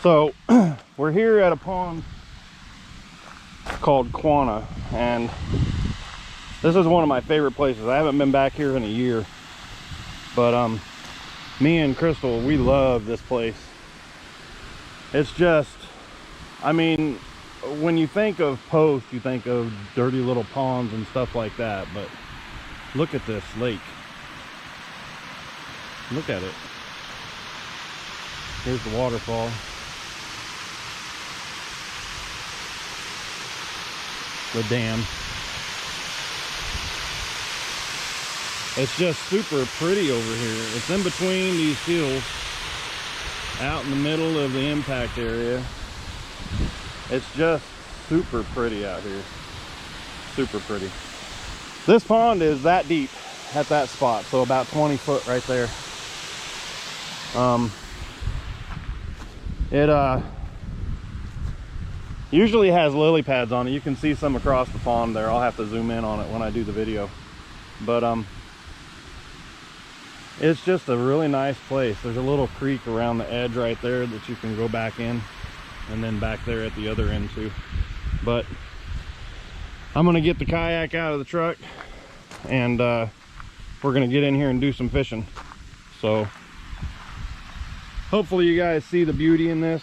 So we're here at a pond called Quanah, and this is one of my favorite places. I haven't been back here in a year, but me and Crystal, we love this place. It's just, I mean, when you think of Post, you think of dirty little ponds and stuff like that, but look at this lake. Look at it. Here's the waterfall. The dam. It's just super pretty over here. It's in between these hills, out in the middle of the impact area. It's just super pretty out here. Super pretty. This pond is that deep at that spot, so about 20 foot right there. It usually has lily pads on it. You can see some across the pond there. I'll have to zoom in on it when I do the video. But it's just a really nice place. There's a little creek around the edge right there that you can go back in, and then back there at the other end too. But I'm gonna get the kayak out of the truck, and we're gonna get in here and do some fishing. So hopefully you guys see the beauty in this.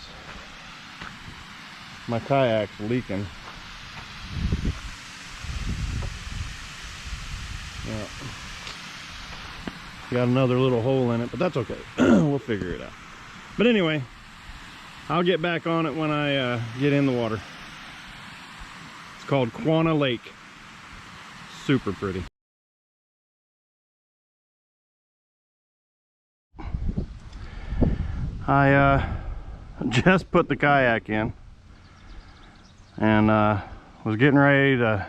My kayak's leaking. Yeah. Got another little hole in it, but that's okay. We'll figure it out. But anyway, I'll get back on it when I get in the water. It's called Quanah Lake. Super pretty. I just put the kayak in and was getting ready to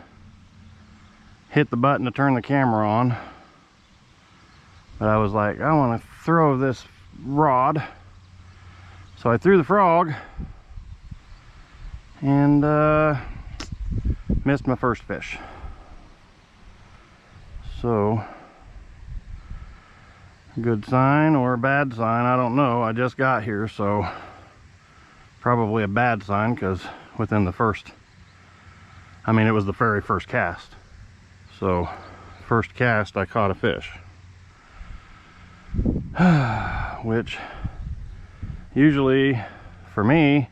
hit the button to turn the camera on, but I was like, I want to throw this rod, so I threw the frog and missed my first fish. So good sign or a bad sign, I don't know. I just got here, so probably a bad sign, because within the first, I mean, it was the very first cast. So first cast I caught a fish. Which usually for me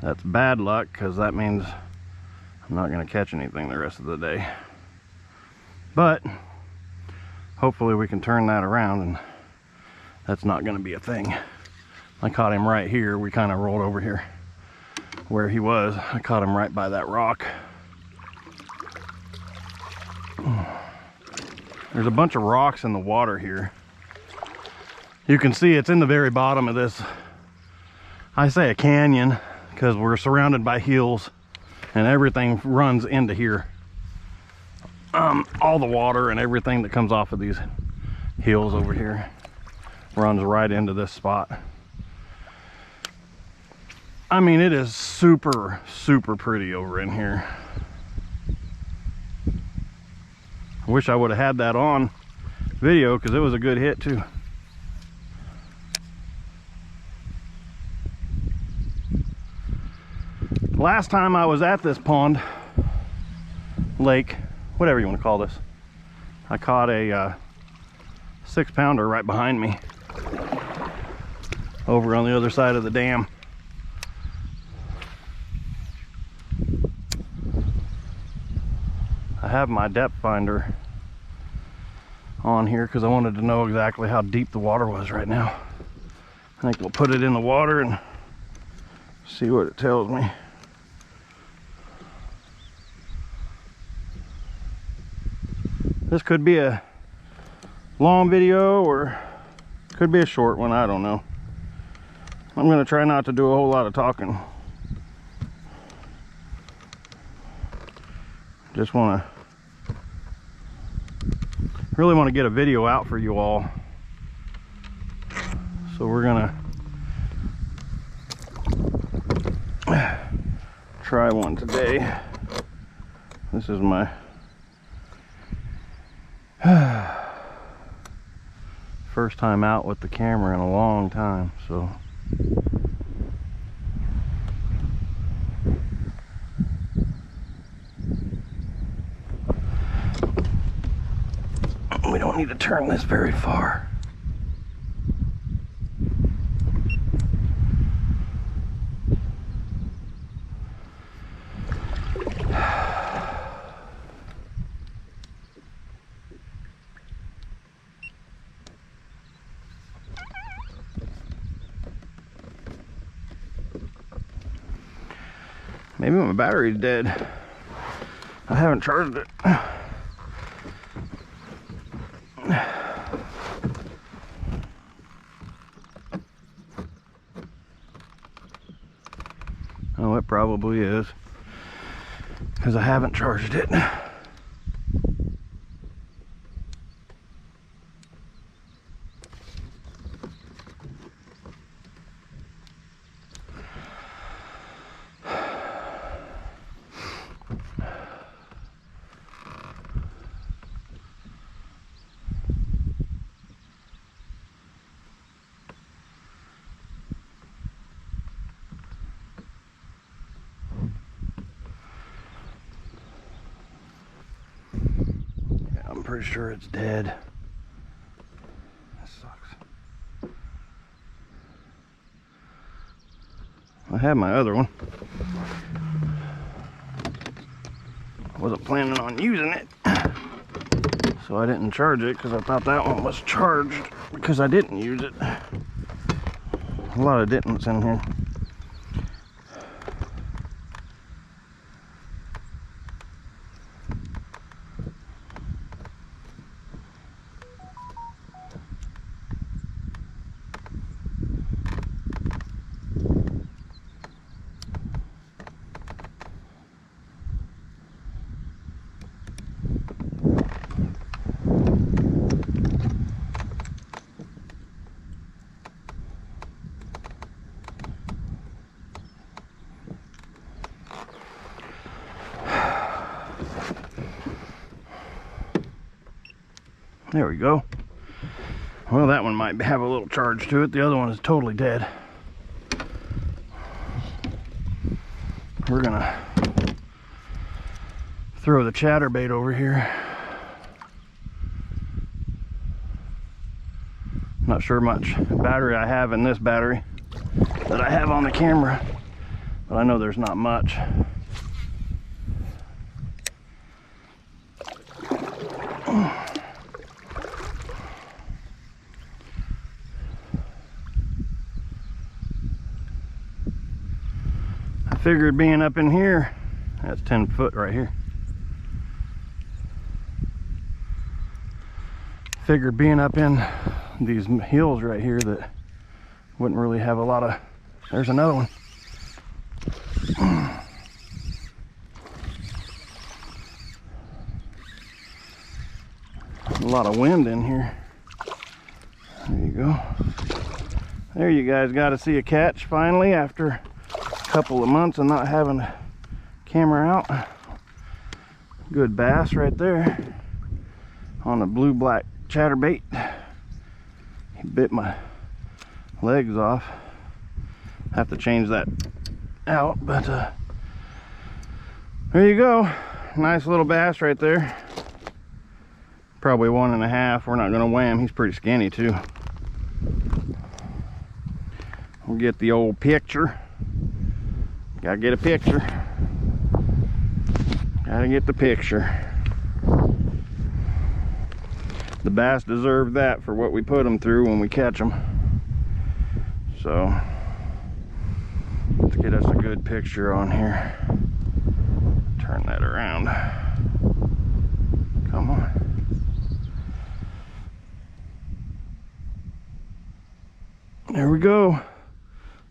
that's bad luck, because that means I'm not going to catch anything the rest of the day. But hopefully we can turn that around and that's not going to be a thing. I caught him right here. We kind of rolled over here where he was. I caught him right by that rock. There's a bunch of rocks in the water here. You can see it's in the very bottom of this, I say a canyon, because we're surrounded by hills and everything runs into here. All the water and everything that comes off of these hills over here runs right into this spot. I mean, it is super, super pretty over in here. I wish I would have had that on video, because it was a good hit too. Last time I was at this pond, lake, whatever you want to call this, I caught a 6-pounder right behind me over on the other side of the dam. I have my depth finder on here because I wanted to know exactly how deep the water was right now. I think we'll put it in the water and see what it tells me. This could be a long video or could be a short one, I don't know. I'm going to try not to do a whole lot of talking. Just really want to get a video out for you all. So we're going to try one today. This is my first time out with the camera in a long time, so we don't need to turn this very far. Maybe my battery's dead. I haven't charged it. Oh, it probably is, because I haven't charged it. I'm pretty sure it's dead. That sucks. I have my other one. I wasn't planning on using it, so I didn't charge it because I thought that one was charged because I didn't use it. A lot of didn'ts in here. There we go. Well, that one might have a little charge to it. The other one is totally dead. We're gonna throw the chatterbait over here. Not sure much battery I have in this battery that I have on the camera, but I know there's not much. I figured being up in here, that's 10 foot right here. Figured being up in these hills right here that wouldn't really have a lot of, there's another one. A lot of wind in here. There you go. There you guys got to see a catch finally after couple of months of not having a camera out. Good bass right there on the blue-black chatterbait. He bit my legs off. Have to change that out, but there you go. Nice little bass right there. Probably 1.5. We're not gonna weigh him. He's pretty skinny too. We'll get the old picture. Gotta get a picture. Gotta get the picture. The bass deserve that for what we put them through when we catch them. So let's get us a good picture on here. Turn that around. Come on. There we go.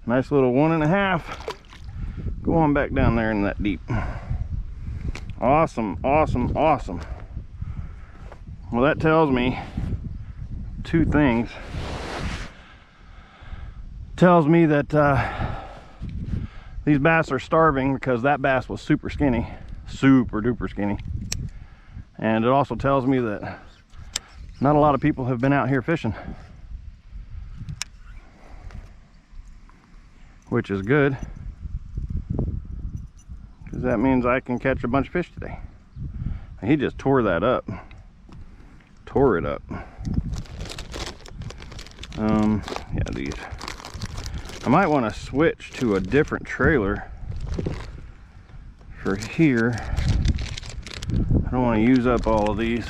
Nice little 1.5. Go on back down there in that deep. Awesome, awesome, awesome. Well, that tells me two things. Tells me that these bass are starving because that bass was super skinny, super duper skinny. And it also tells me that not a lot of people have been out here fishing, which is good. That means I can catch a bunch of fish today. He just tore that up. tore it up. Yeah, these. I might want to switch to a different trailer for here. I don't want to use up all of these.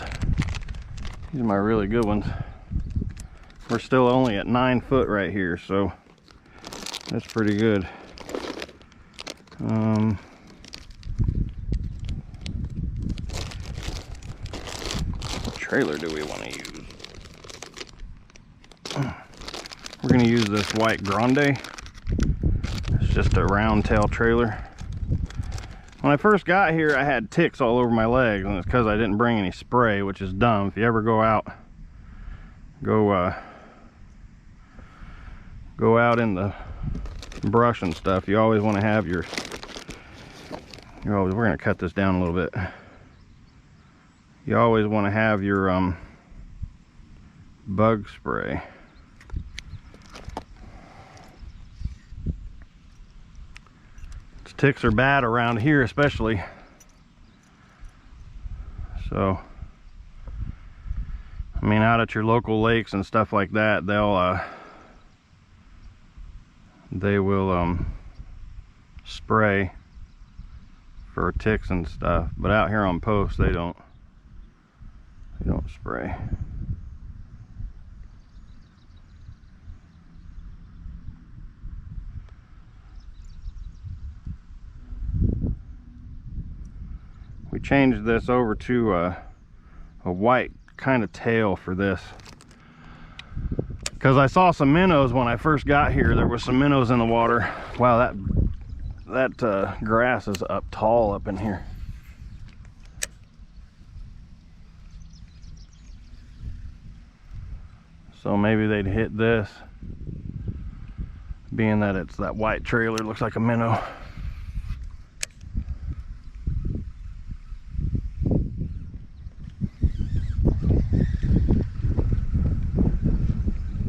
These are my really good ones. We're still only at 9 foot right here, so that's pretty good. What trailer do we want to use? We're going to use this white Grande. It's just a round tail trailer. When I first got here, I had ticks all over my legs, and it's because I didn't bring any spray, which is dumb. If you ever go out in the brush and stuff, you always want to have your, we're going to cut this down a little bit. You always want to have your bug spray. Ticks are bad around here, especially. So, I mean, out at your local lakes and stuff like that, they will spray for ticks and stuff. But out here on post, they don't spray. We changed this over to a white kind of tail for this, because I saw some minnows when I first got here. There was some minnows in the water. Wow, that grass is up tall up in here. So maybe they'd hit this, being that it's that white trailer. Looks like a minnow.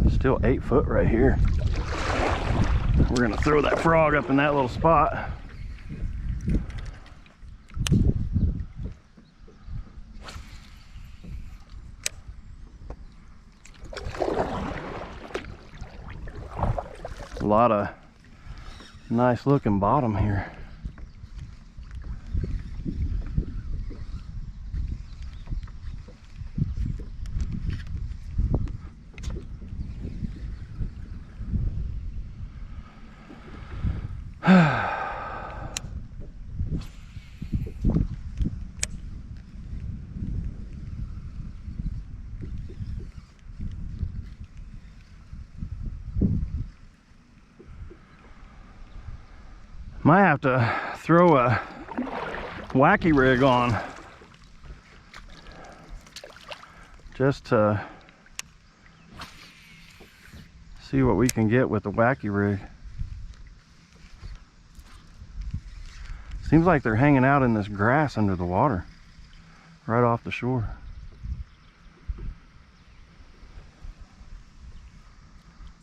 Still 8 foot right here. We're gonna throw that frog up in that little spot. A lot of nice looking bottom here. Might have to throw a wacky rig on just to see what we can get with the wacky rig. Seems like they're hanging out in this grass under the water, right off the shore.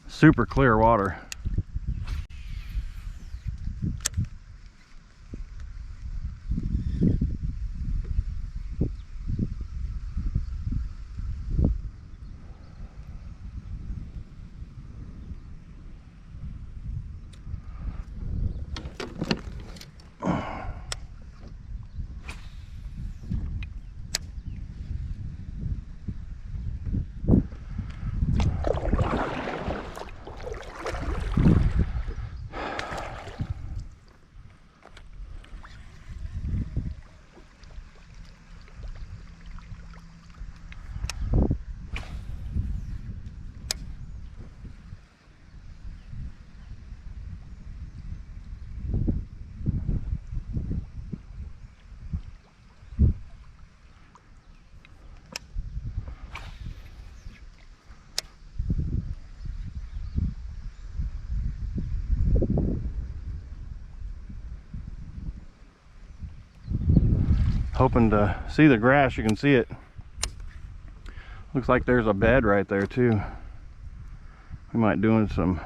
Super clear water. Hoping to see the grass. You can see it. Looks like there's a bed right there too. We might doing some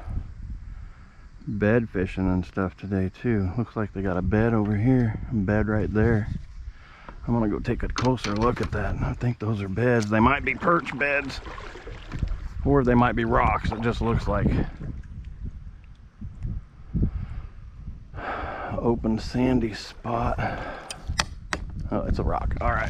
bed fishing and stuff today too. Looks like they got a bed over here, a bed right there. I'm gonna go take a closer look at that. I think those are beds. They might be perch beds, or they might be rocks. It just looks like open sandy spot. Oh, it's a rock. All right.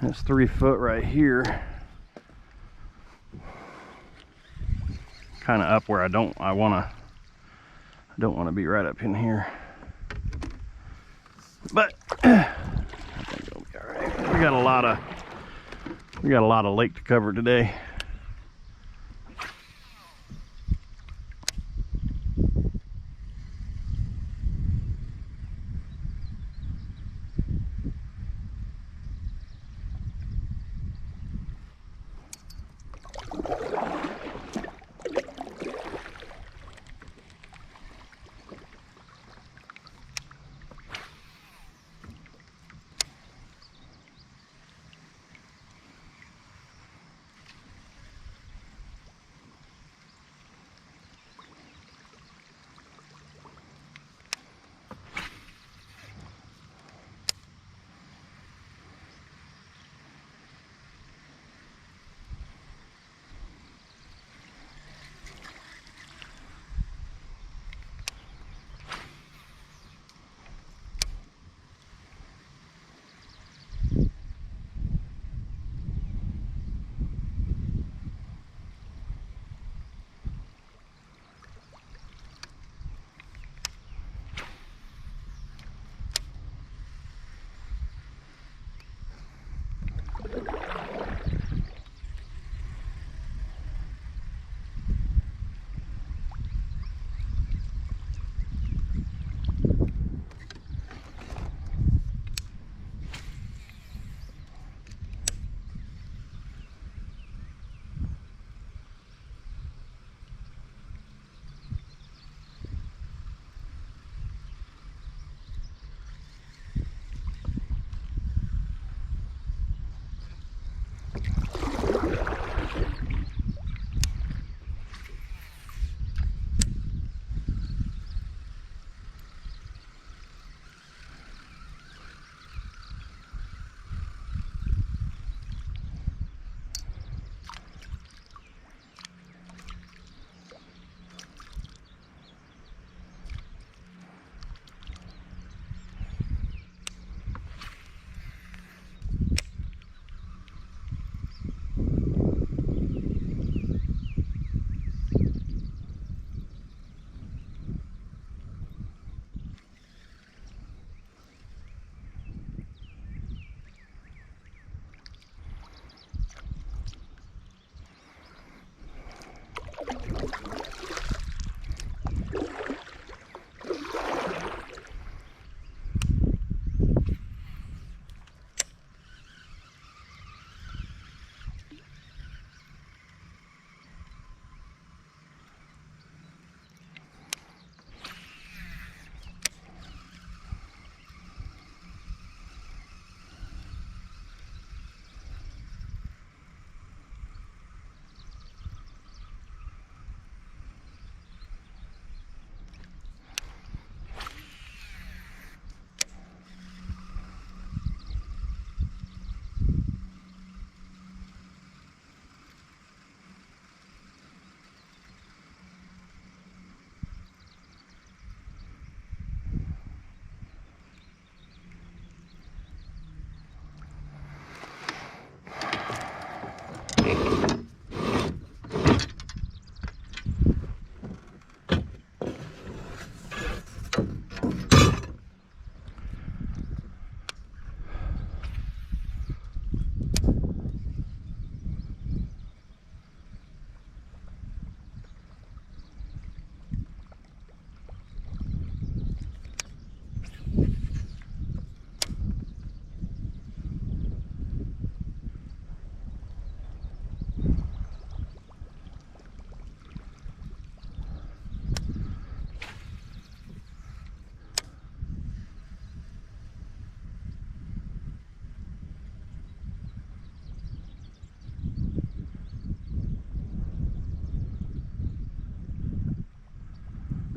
It's 3 foot right here. Kind of up where I don't want to be right up in here. But I think it'll be all right. We got a lot of lake to cover today.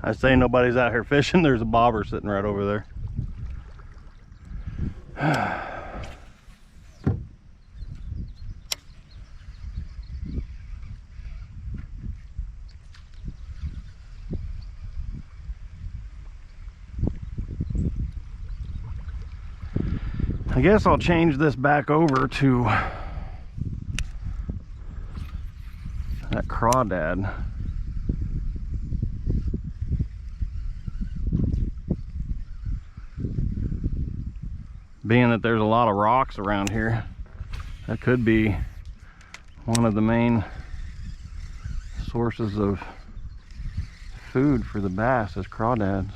I say nobody's out here fishing. There's a bobber sitting right over there. I guess I'll change this back over to that crawdad. Being that there's a lot of rocks around here, that could be one of the main sources of food for the bass, is crawdads.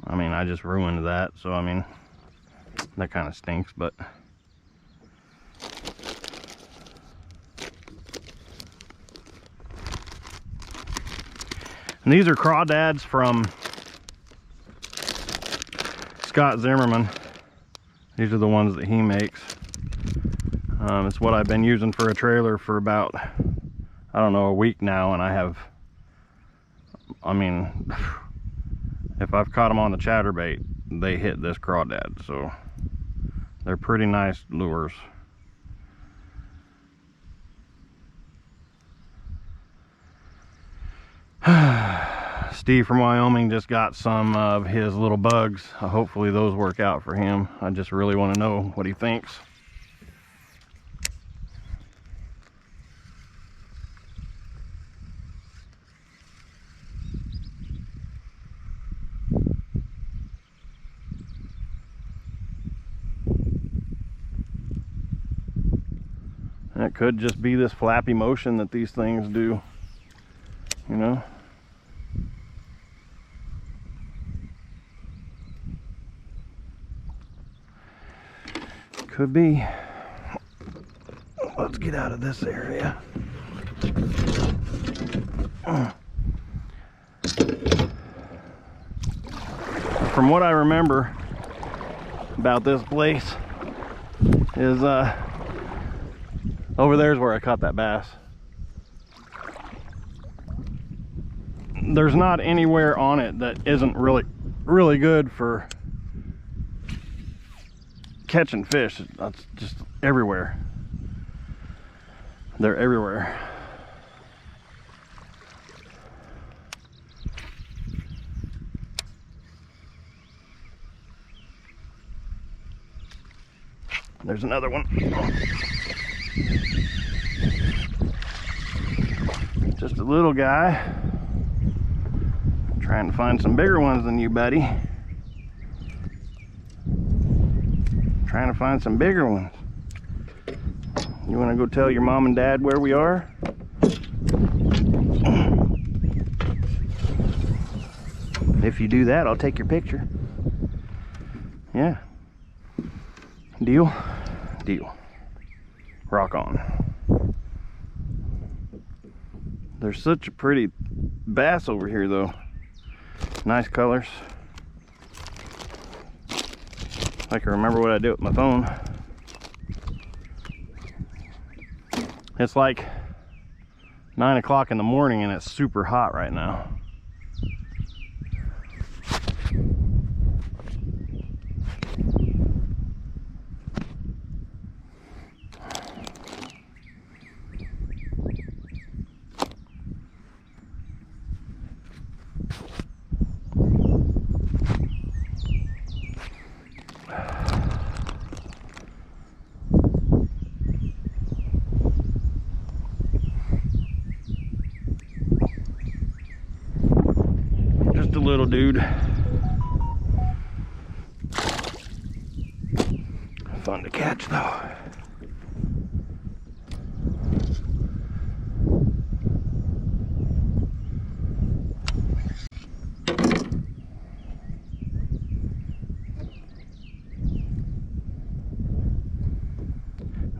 I mean, I just ruined that, so I mean, that kind of stinks, but and these are crawdads from Scott Zimmerman. These are the ones that he makes. It's what I've been using for a trailer for about, I don't know, a week now, and I have, I mean, if I've caught them on the chatterbait, they hit this crawdad, so they're pretty nice lures. Steve from Wyoming just got some of his little bugs. Hopefully those work out for him. I just really want to know what he thinks. And it could just be this flappy motion that these things do, you know. Could be. Let's get out of this area. From what I remember about this place is over there's where I caught that bass. There's not anywhere on it that isn't really good for catching fish. That's just everywhere. They're everywhere. There's another one. Just a little guy. Trying to find some bigger ones than you, buddy. Trying to find some bigger ones. You want to go tell your mom and dad where we are? If you do that, I'll take your picture. Yeah. Deal? Deal. Rock on. There's such a pretty bass over here, though. Nice colors. I can remember what I did with my phone. It's like 9 o'clock in the morning and it's super hot right now. Just a little dude. Fun to catch though.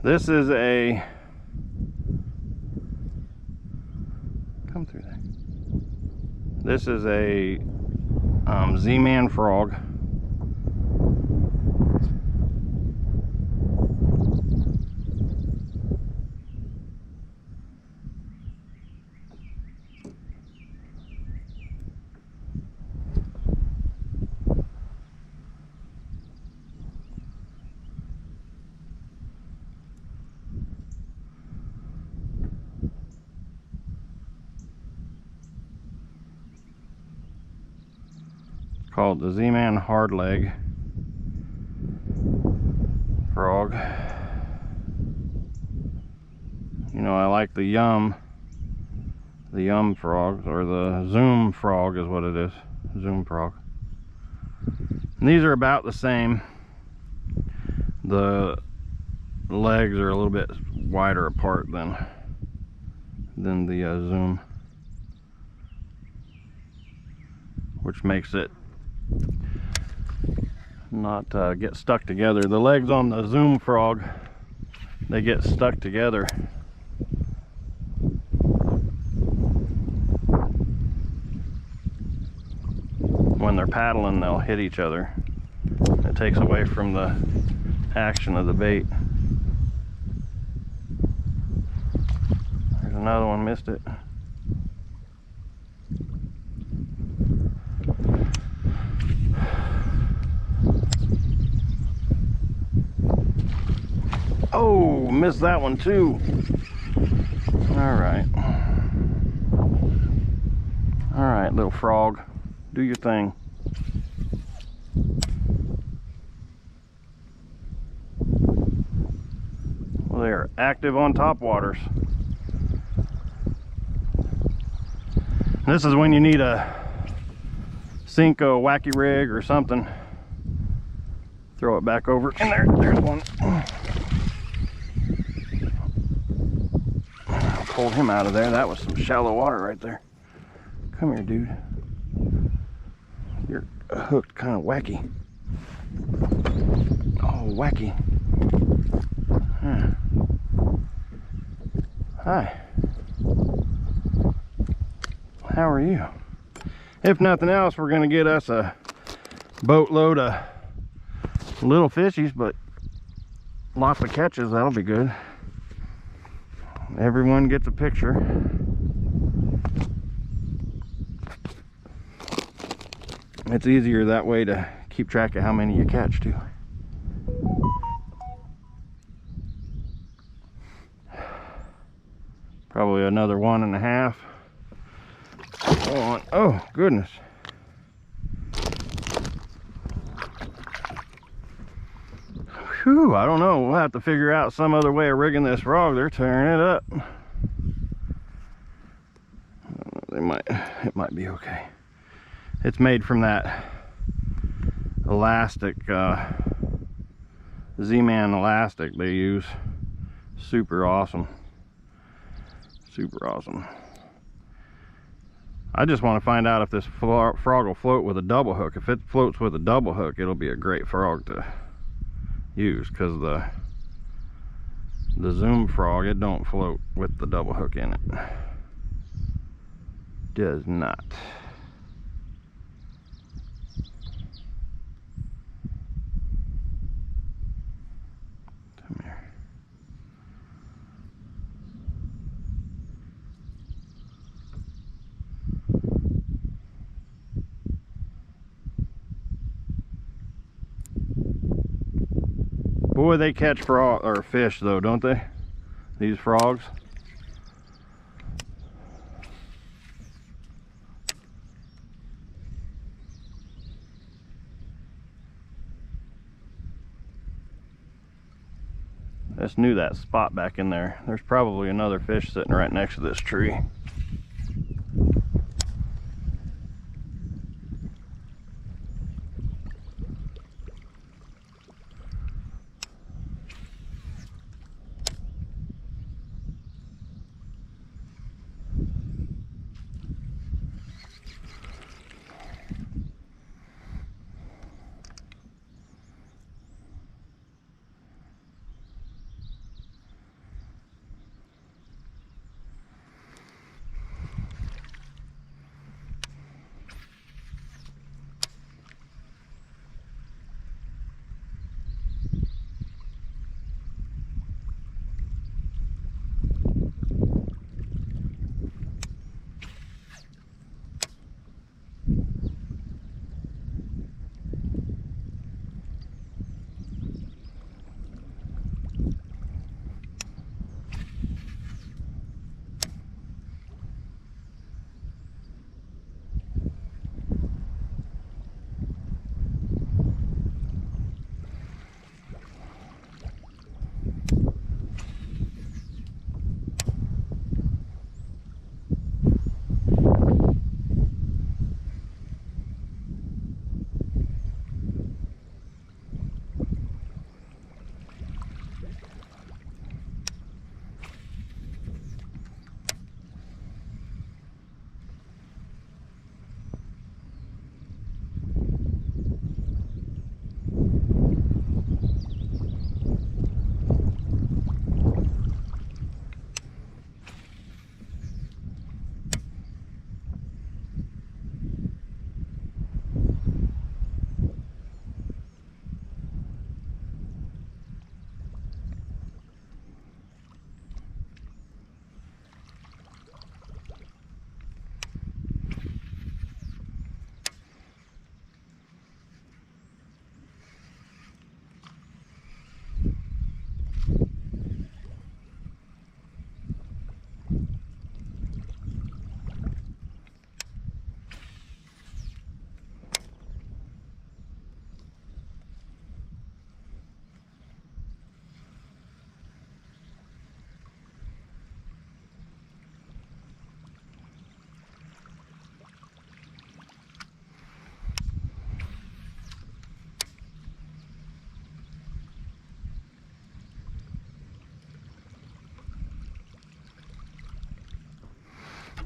This is a, come through there. This is a Z-Man frog. Called the Z-Man hardleg frog. You know, I like the yum frogs, or the zoom frog is what it is. Zoom frog. And these are about the same. The legs are a little bit wider apart than the zoom, which makes it not get stuck together. The legs on the zoom frog, they get stuck together. When they're paddling, they'll hit each other. It takes away from the action of the bait. There's another one, missed it. Oh, missed that one too. All right, little frog, do your thing. Well, they are active on top waters. This is when you need a Cinco wacky rig or something. Throw it back over, and there's one. Pulled him out of there. That was some shallow water right there. Come here, dude. You're hooked kind of wacky. Oh, wacky. Hi. How are you? If nothing else, we're gonna get us a boatload of little fishies, but lots of catches. That'll be good. Everyone gets a picture. It's easier that way to keep track of how many you catch too. Probably another 1.5. Oh goodness. Whew, I don't know. We'll have to figure out some other way of rigging this frog. They're tearing it up. It might be okay. It's made from that elastic, Z-Man elastic they use. Super awesome. Super awesome. I just want to find out if this frog will float with a double hook. If it floats with a double hook, it'll be a great frog to use, because the zoom frog, it don't float with the double hook in it. Does not. Come here. Boy, they catch frog or fish though, don't they? These frogs. I just knew that spot back in there. There's probably another fish sitting right next to this tree.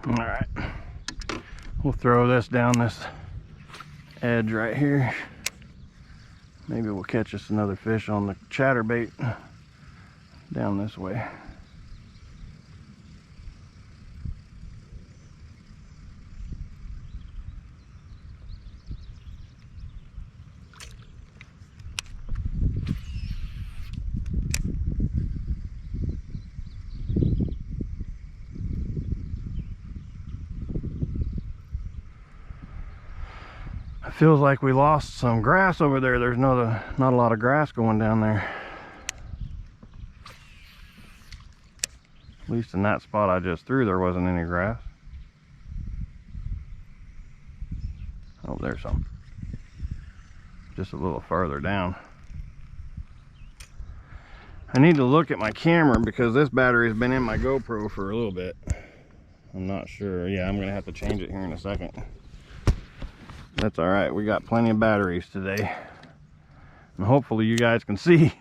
All right, we'll throw this down this edge right here. Maybe we'll catch us another fish on the chatterbait down this way. It feels like we lost some grass over there. There's not a lot of grass going down there. At least in that spot I just threw, there wasn't any grass. Oh, there's some. Just a little further down. I need to look at my camera because this battery's been in my GoPro for a little bit. I'm not sure. Yeah, I'm gonna have to change it here in a second. That's all right, we got plenty of batteries today. And hopefully you guys can see.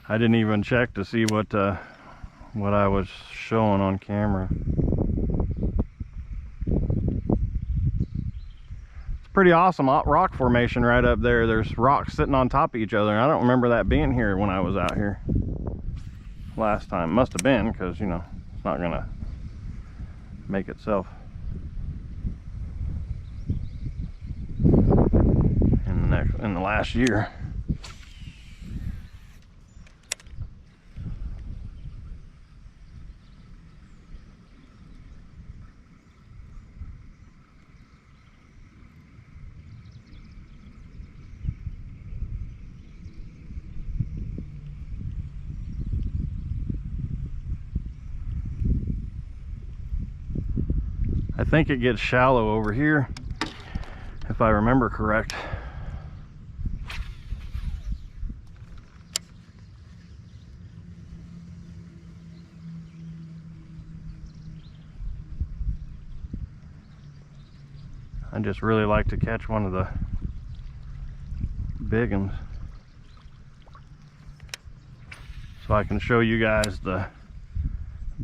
I didn't even check to see what I was showing on camera. It's pretty awesome rock formation right up there. There's rocks sitting on top of each other. I don't remember that being here when I was out here last time. Must have been, because you know, it's not gonna make itself in the last year. I think it gets shallow over here, if I remember correct. I just really like to catch one of the big ones, so I can show you guys the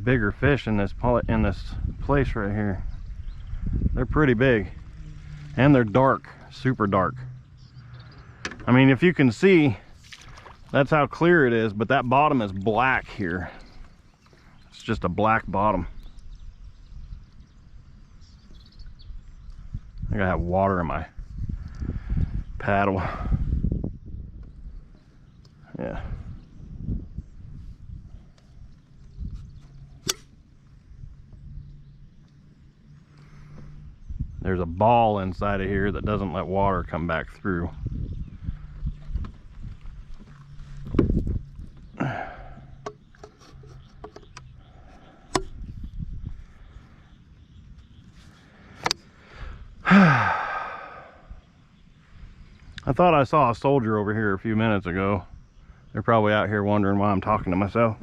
bigger fish in this place right here. They're pretty big, and they're dark, super dark. I mean, if you can see, that's how clear it is, but that bottom is black here. It's just a black bottom. I think I have water in my paddle. Yeah. There's a ball inside of here that doesn't let water come back through. I thought I saw a soldier over here a few minutes ago. They're probably out here wondering why I'm talking to myself.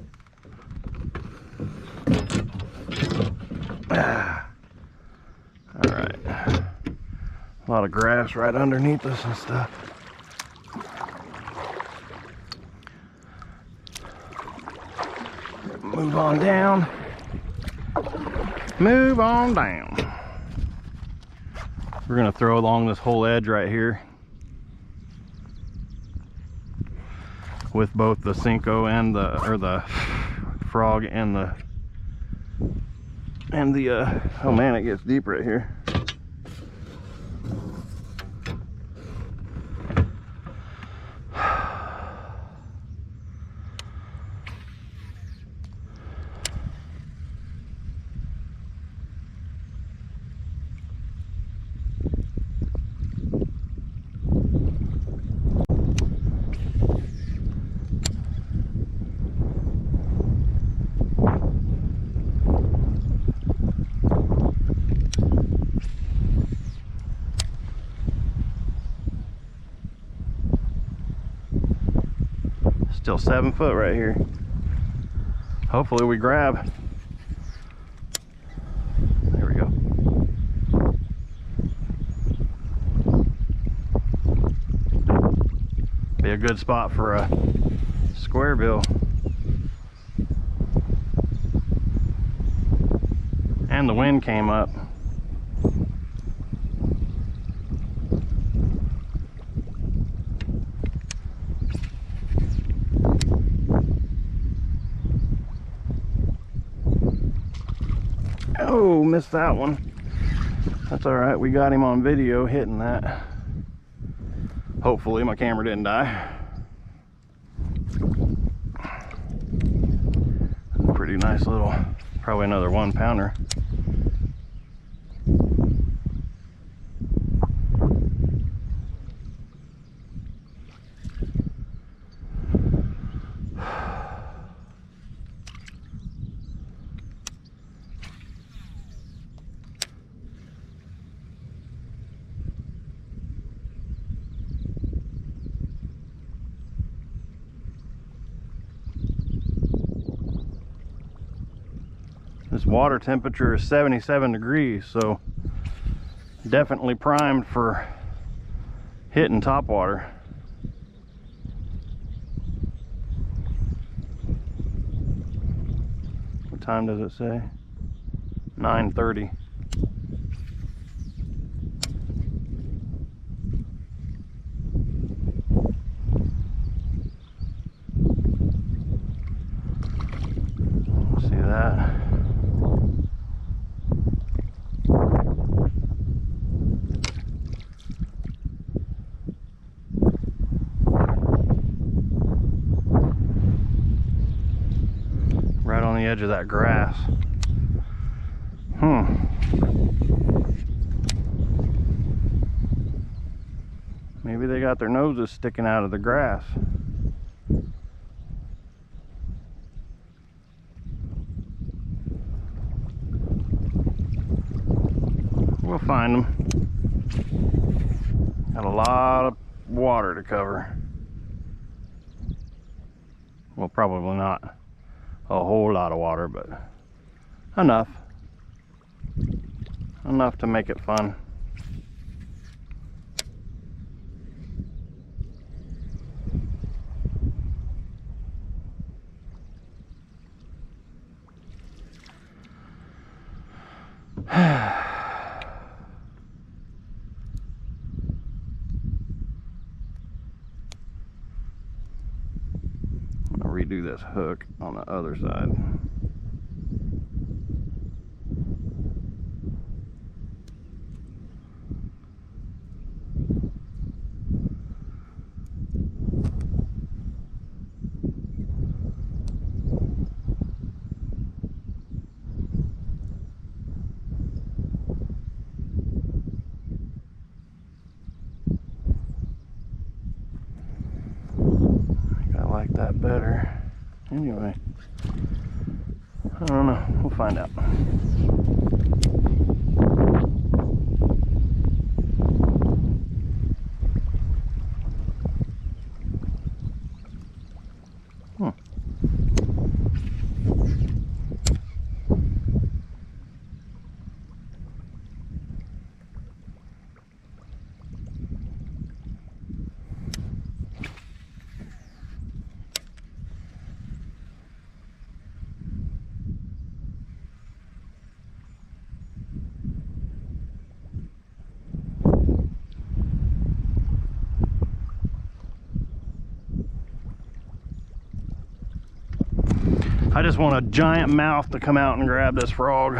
All right. A lot of grass right underneath us and stuff. Move on down. Move on down. We're gonna throw along this whole edge right here with both the Cinco and the frog and the oh man, it gets deep right here. Still 7 foot right here. Hopefully we grab. There we go. Be a good spot for a square bill. And the wind came up. Oh, missed that one. That's all right. We got him on video hitting that. Hopefully my camera didn't die. Pretty nice little, probably another 1 pounder. This water temperature is 77 degrees, so definitely primed for hitting topwater. What time does it say? 9:30. See that? Right on the edge of that grass. Maybe they got their noses sticking out of the grass. We'll find them. Got a lot of water to cover. Well, probably not a whole lot of water, but enough. Enough to make it fun. Redo this hook on the other side. I like that better. Anyway, I don't know. We'll find out. I just want a giant mouth to come out and grab this frog.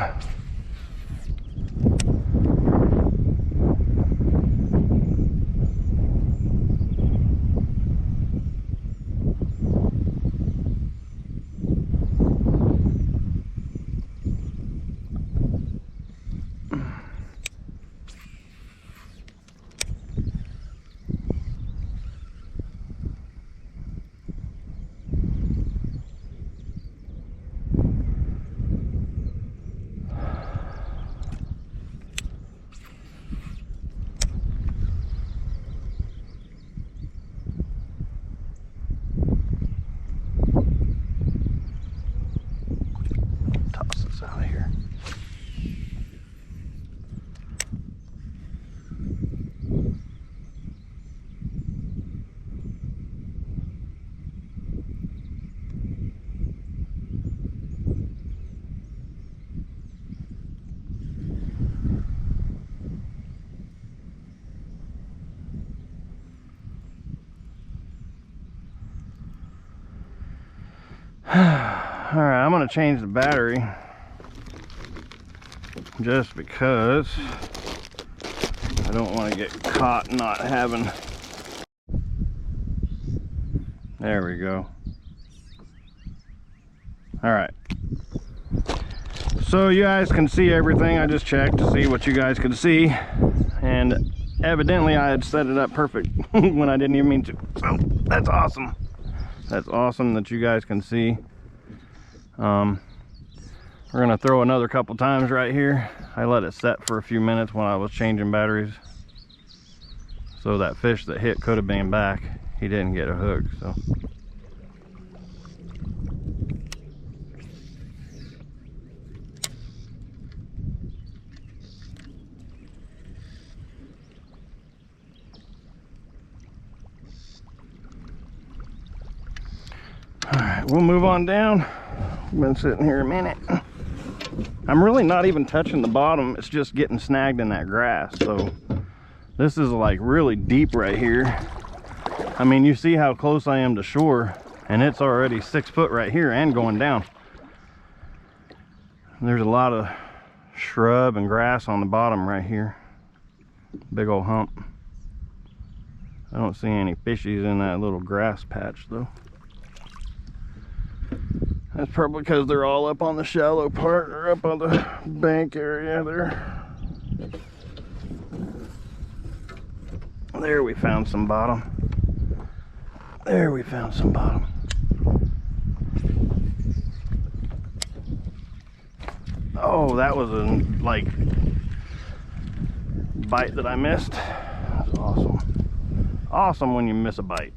Out of here. All right, I'm going to change the battery. just because I don't want to get caught not having. There we go. All right. So you guys can see everything. I just checked to see what you guys could see, and evidently I had set it up perfect when I didn't even mean to. So that's awesome. That's awesome that you guys can see. We're gonna throw another couple times right here. I let it set for a few minutes when I was changing batteries, so that fish that hit could have been back. He didn't get a hook, so. All right, we'll move on down. I've been sitting here a minute. I'm really not even touching the bottom. It's just getting snagged in that grass. So this is like really deep right here. I mean, you see how close I am to shore, and it's already 6 foot right here and going down. There's a lot of shrub and grass on the bottom right here. Big old hump. I don't see any fishies in that little grass patch though. That's probably because they're all up on the shallow part, or up on the bank area there. There we found some bottom. There we found some bottom. Oh, that was a like bite that I missed. That's awesome. Awesome when you miss a bite.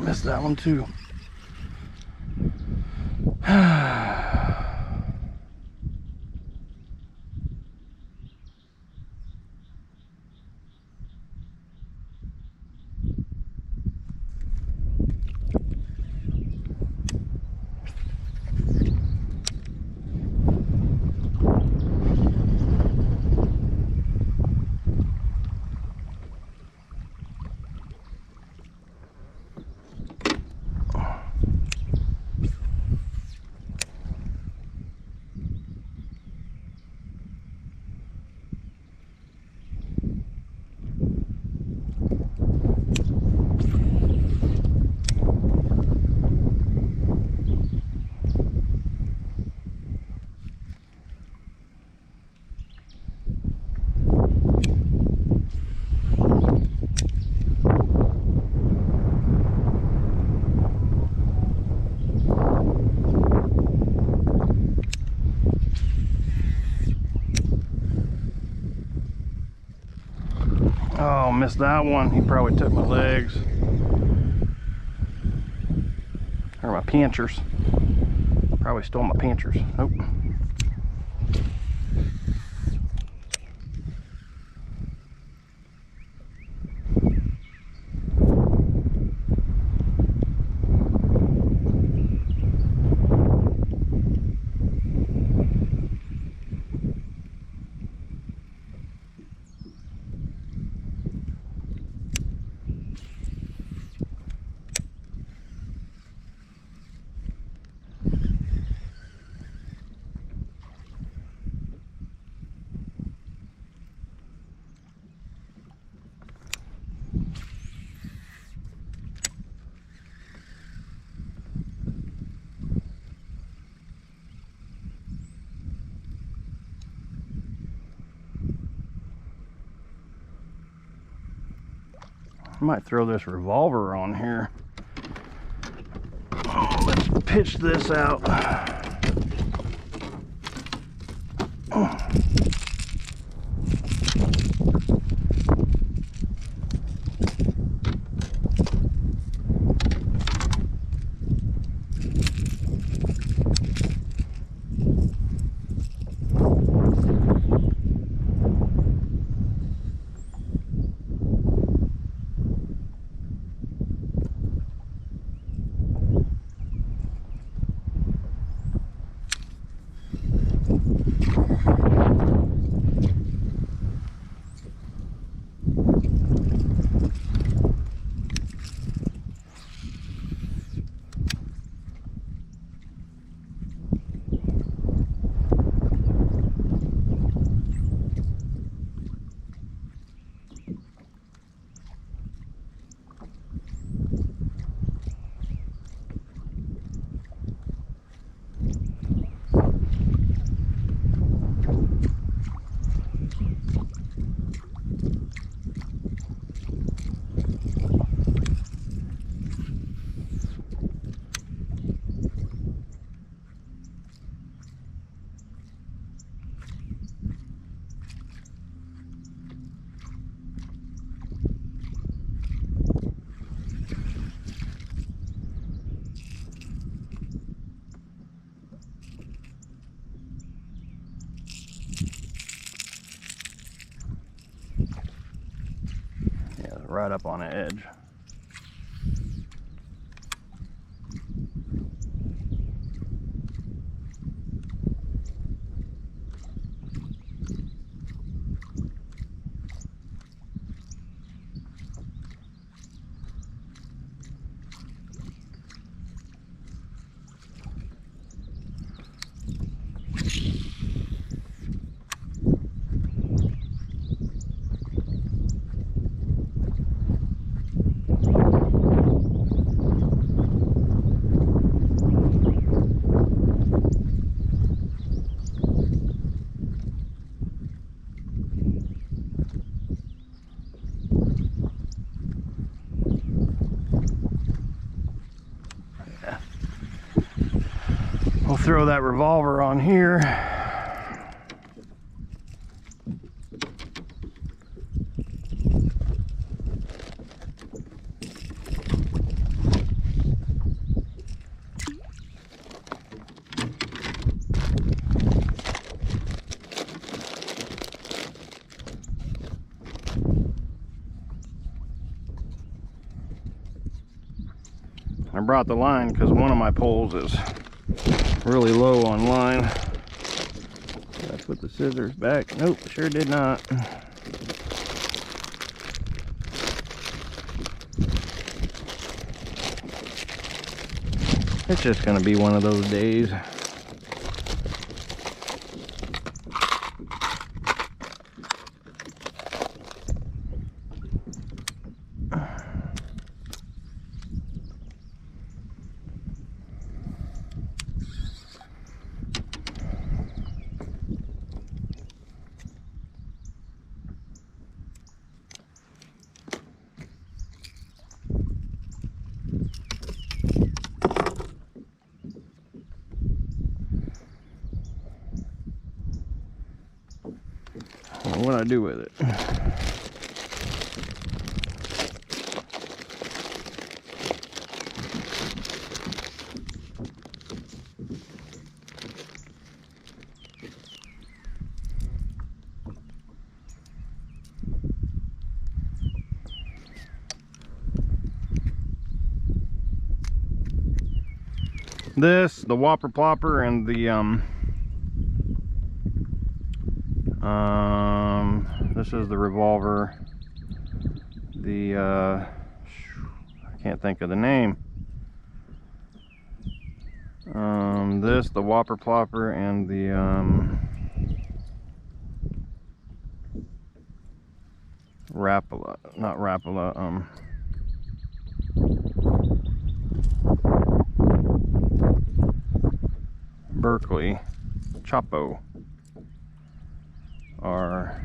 Missed that one too. Oh, missed that one. He probably took my legs. Or my pinchers. Probably stole my pinchers. Nope. I might throw this revolver on here. Let's pitch this out. Yeah, right up on the edge. We'll throw that revolver on here. I brought the line because one of my poles is really low on line. Did I put the scissors back? Nope, sure did not. It's just gonna be one of those days. What I do with it? This, the whopper plopper, and the this is the revolver. The I can't think of the name. This, the whopper plopper, and the Rapala, not Rapala, Berkeley Chapo are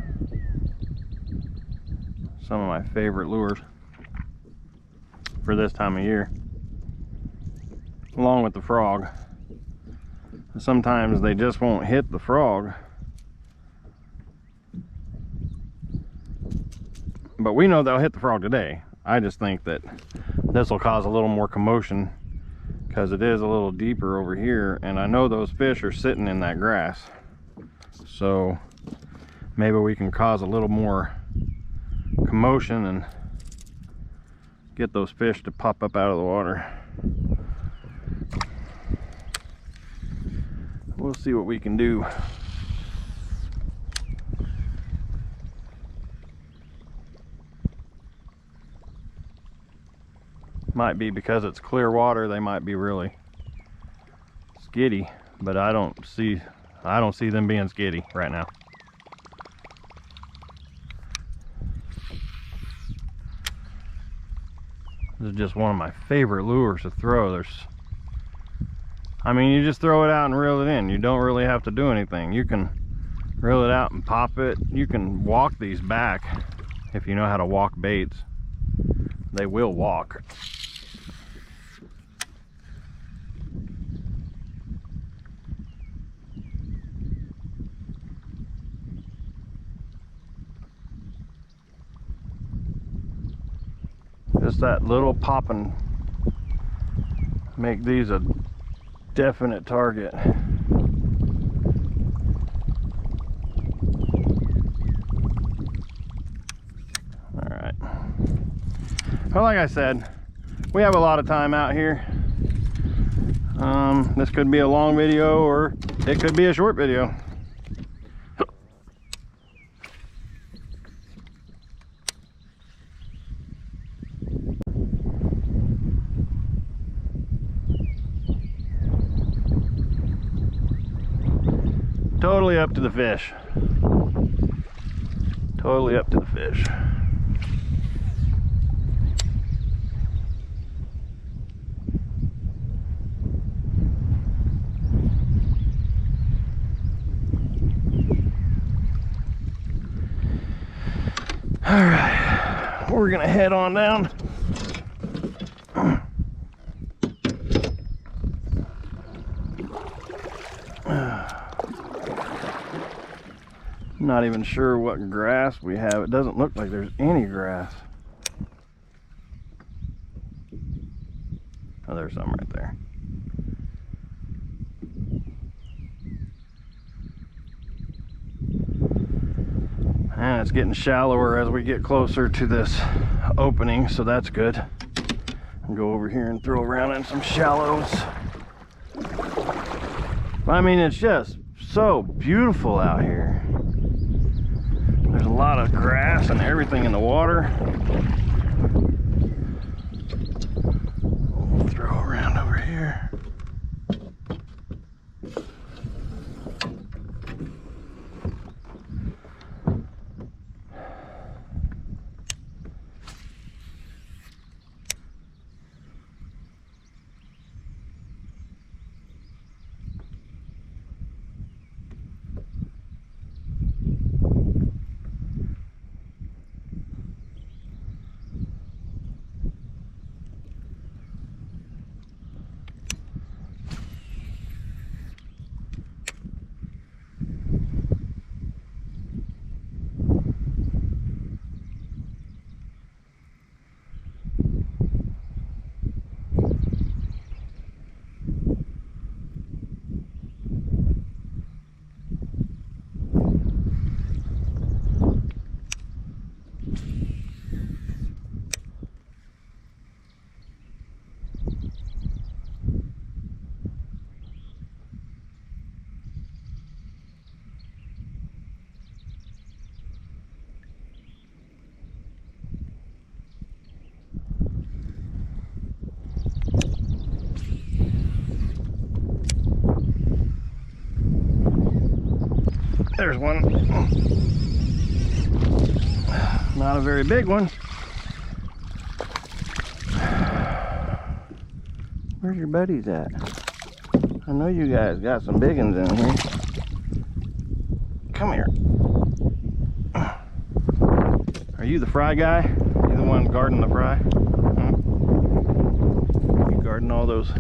some of my favorite lures for this time of year, along with the frog. Sometimes they just won't hit the frog, but we know they'll hit the frog today. I just think that this will cause a little more commotion because it is a little deeper over here, and I know those fish are sitting in that grass. So maybe we can cause a little more commotion and get those fish to pop up out of the water. We'll see what we can do. Might be because it's clear water, they might be really skitty, but I don't see them being skitty right now. This is just one of my favorite lures to throw. I mean, you just throw it out and reel it in. You don't really have to do anything. You can reel it out and pop it. You can walk these back if you know how to walk baits. They will walk. Just that little popping make these a definite target. Alright. Well, like I said, we have a lot of time out here. This could be a long video or it could be a short video. Totally up to the fish. Totally up to the fish. All right, we're gonna head on down. Not even sure what grass we have. It doesn't look like there's any grass. Oh, there's some right there. And it's getting shallower as we get closer to this opening, so that's good. I'll go over here and throw around in some shallows. I mean, it's just so beautiful out here. There's a lot of grass and everything in the water. We'll throw around over here. There's one. Not a very big one. Where's your buddies at? I know you guys got some big ones in here. Come here. Are you the fry guy? You the one guarding the fry? You guarding all those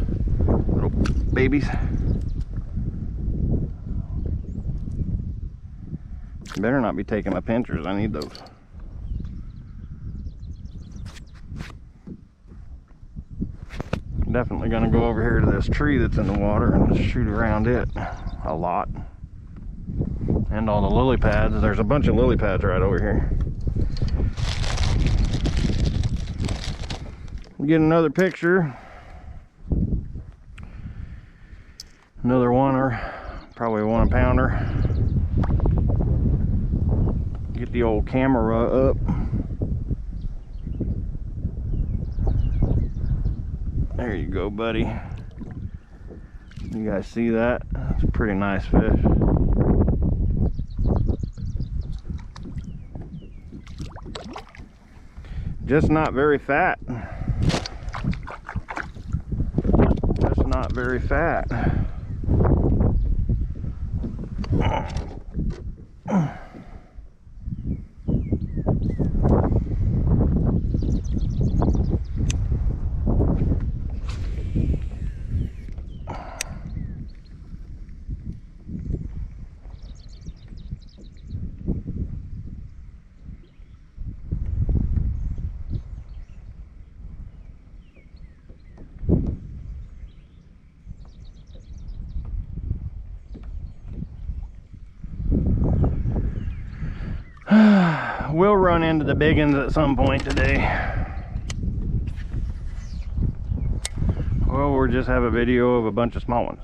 little babies? You better not be taking my pinchers. I need those. definitely going to go over here to this tree that's in the water and shoot around it a lot. And all the lily pads. There's a bunch of lily pads right over here. Get another picture. Another one, or probably 1 pounder. Get the old camera up. There you go, buddy. You guys see that? That's a pretty nice fish. Just not very fat. Just not very fat. We'll run into the big ones at some point today. Or we'll just have a video of a bunch of small ones.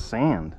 sand.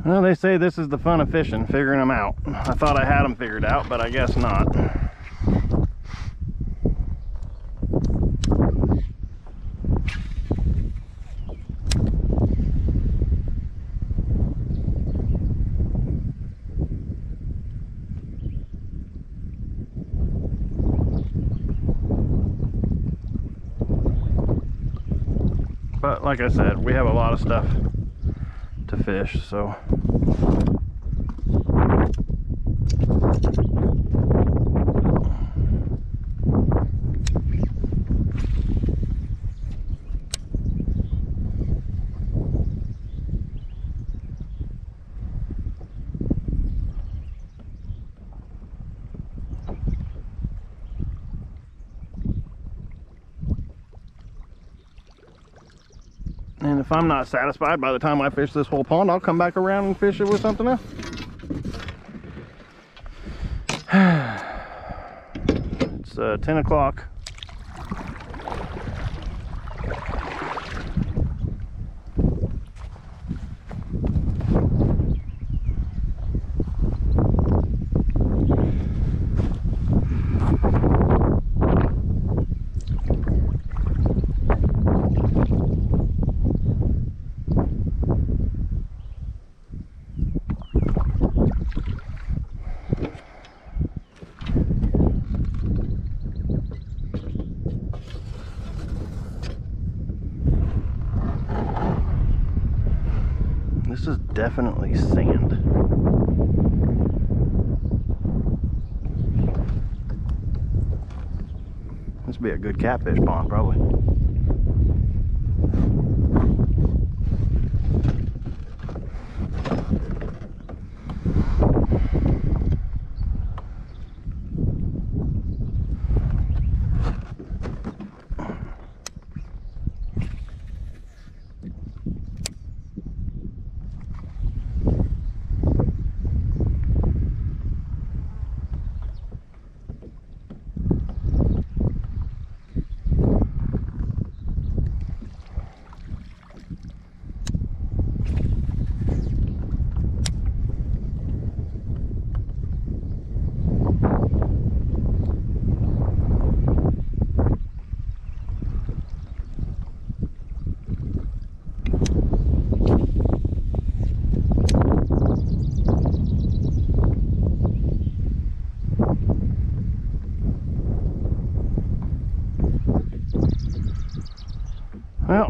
Well, they say this is the fun of fishing, figuring them out. I thought I had them figured out, but I guess not. But like I said, we have a lot of stuff to fish, so and if I'm not satisfied by the time I fish this whole pond, I'll come back around and fish it with something else. It's 10 o'clock. This is definitely sand. This would be a good catfish pond, probably.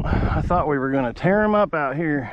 I thought we were gonna tear them up out here.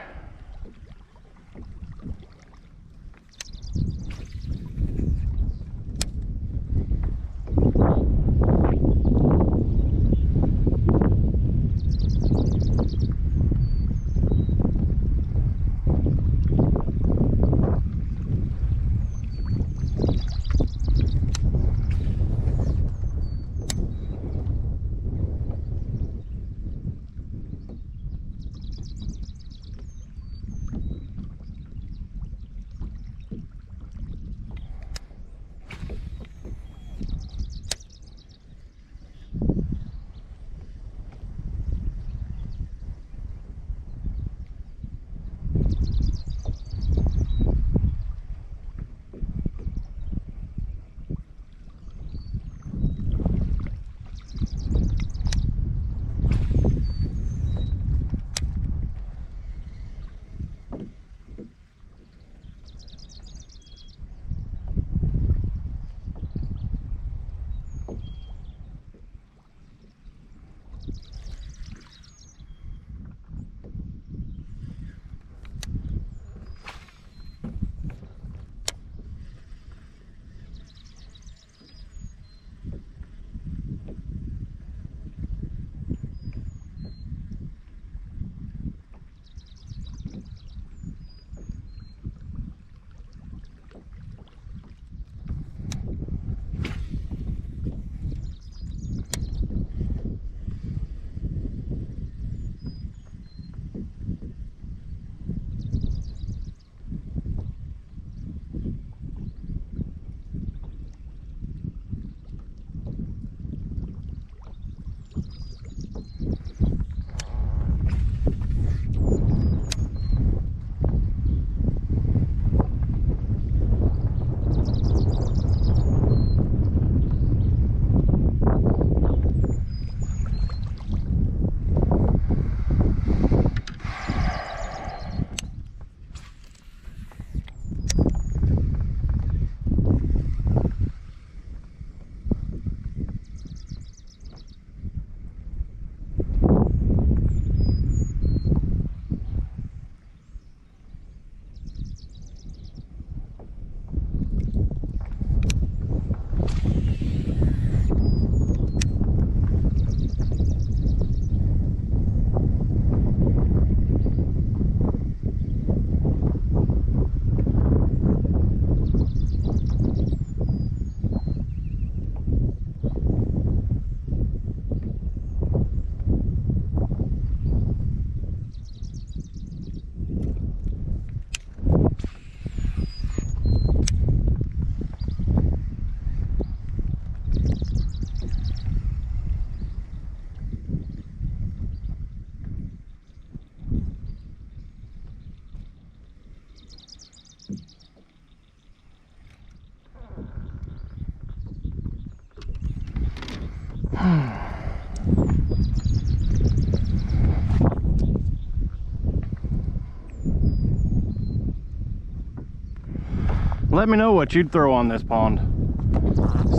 Let me know what you'd throw on this pond.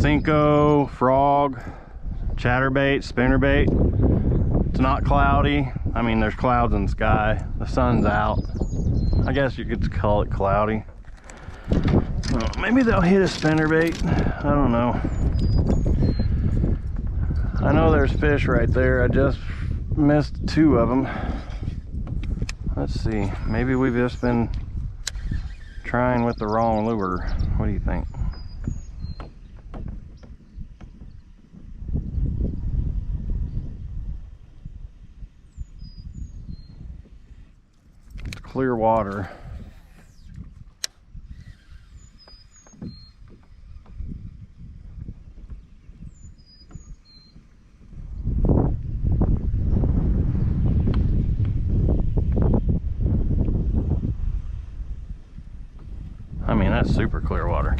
Cinco, frog, chatterbait, spinnerbait. It's not cloudy. I mean, there's clouds in the sky. The sun's out. I guess you could call it cloudy. Maybe they'll hit a spinnerbait. I don't know. I know there's fish right there. I just missed 2 of them. Let's see. Maybe we've just been trying with the wrong lure. What do you think? It's clear water. I mean, that's super clear water.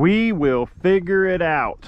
We will figure it out.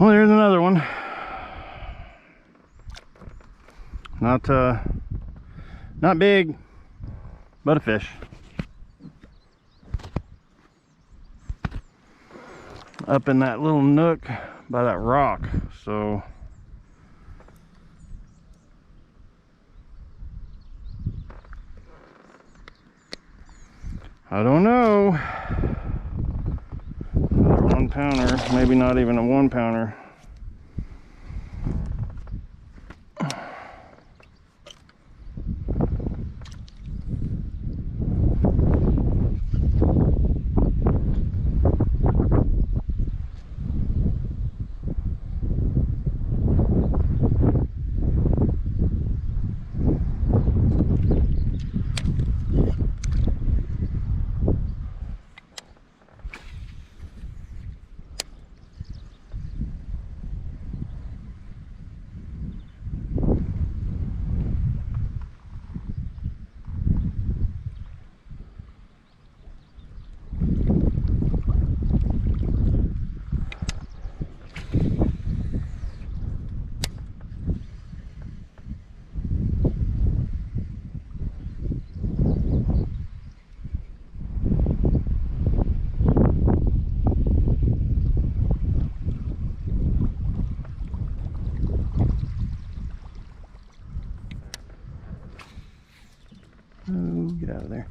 Well, there's another one. Not big, but a fish. Up in that little nook by that rock. So I don't know. Another 1 pounder, maybe not even a 1 pounder. Oh, get out of there.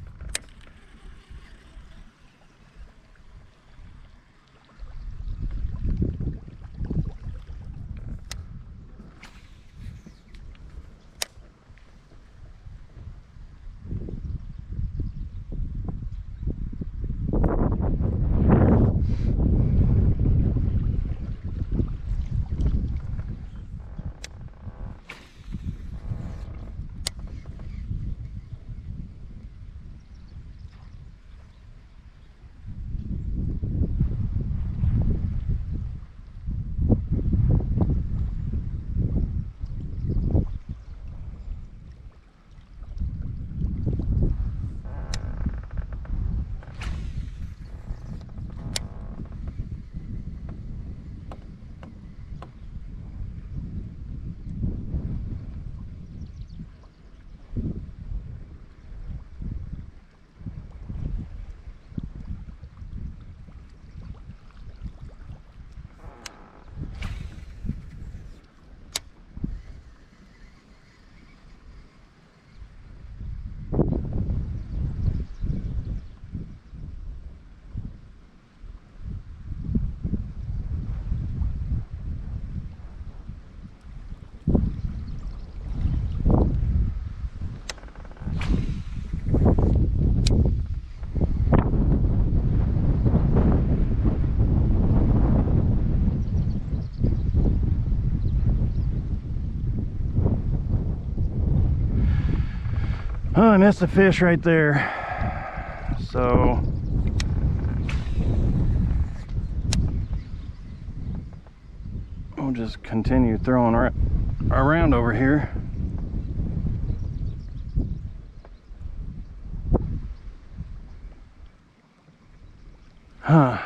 Oh, I missed a fish right there. So we'll just continue throwing around over here. Huh.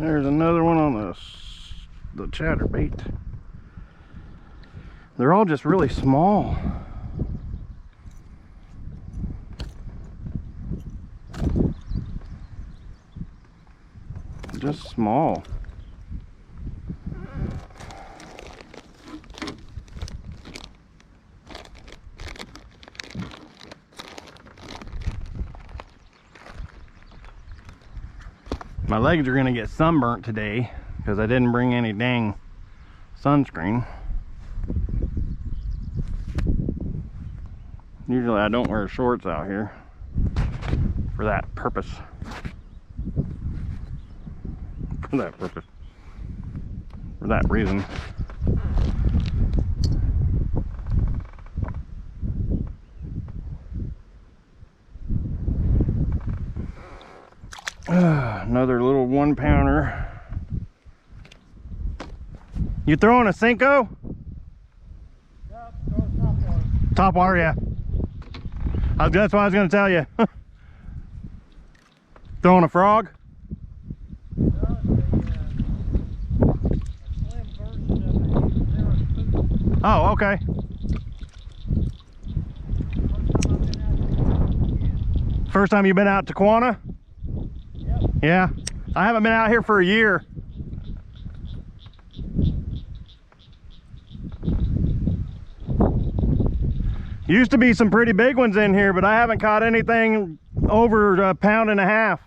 There's another one on the chatterbait. They're all just really small. Just small. My legs are gonna get sunburnt today because I didn't bring any dang sunscreen. Usually I don't wear shorts out here for that purpose. For that reason. Another little 1-pounder. You throwing a Cinco? Yeah, throwing top water. Top water, yeah. That's what I was going to tell you. Throwing a frog? No, it's a slim version of a Sarah. Oh, okay. First time you've been out to Quanah? Yep. Yeah. I haven't been out here for a year. Used to be some pretty big ones in here, but I haven't caught anything over 1.5 pounds.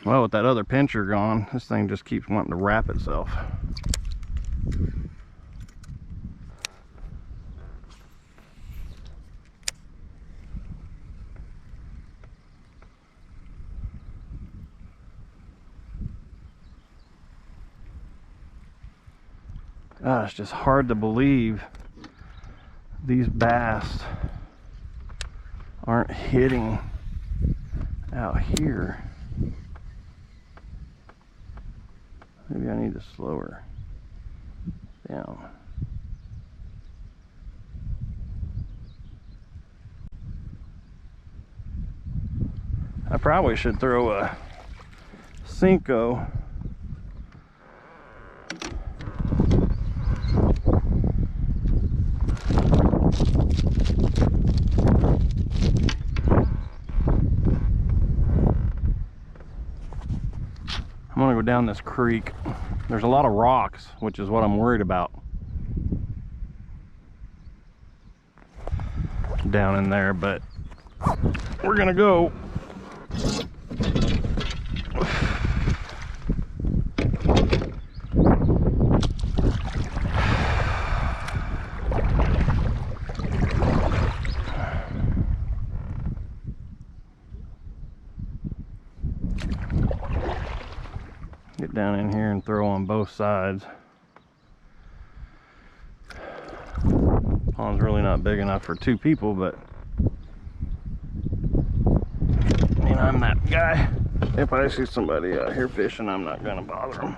Well, with that other pincher gone, this thing just keeps wanting to wrap itself. God, it's just hard to believe these bass aren't hitting out here. Maybe I need to slow her down. I probably should throw a Cinco. I'm gonna go down this creek. There's a lot of rocks, which is what I'm worried about down in there, but we're gonna go. Get down in here and throw on both sides. Pond's really not big enough for 2 people, but I mean, I'm that guy. If I see somebody out here fishing, I'm not gonna bother them.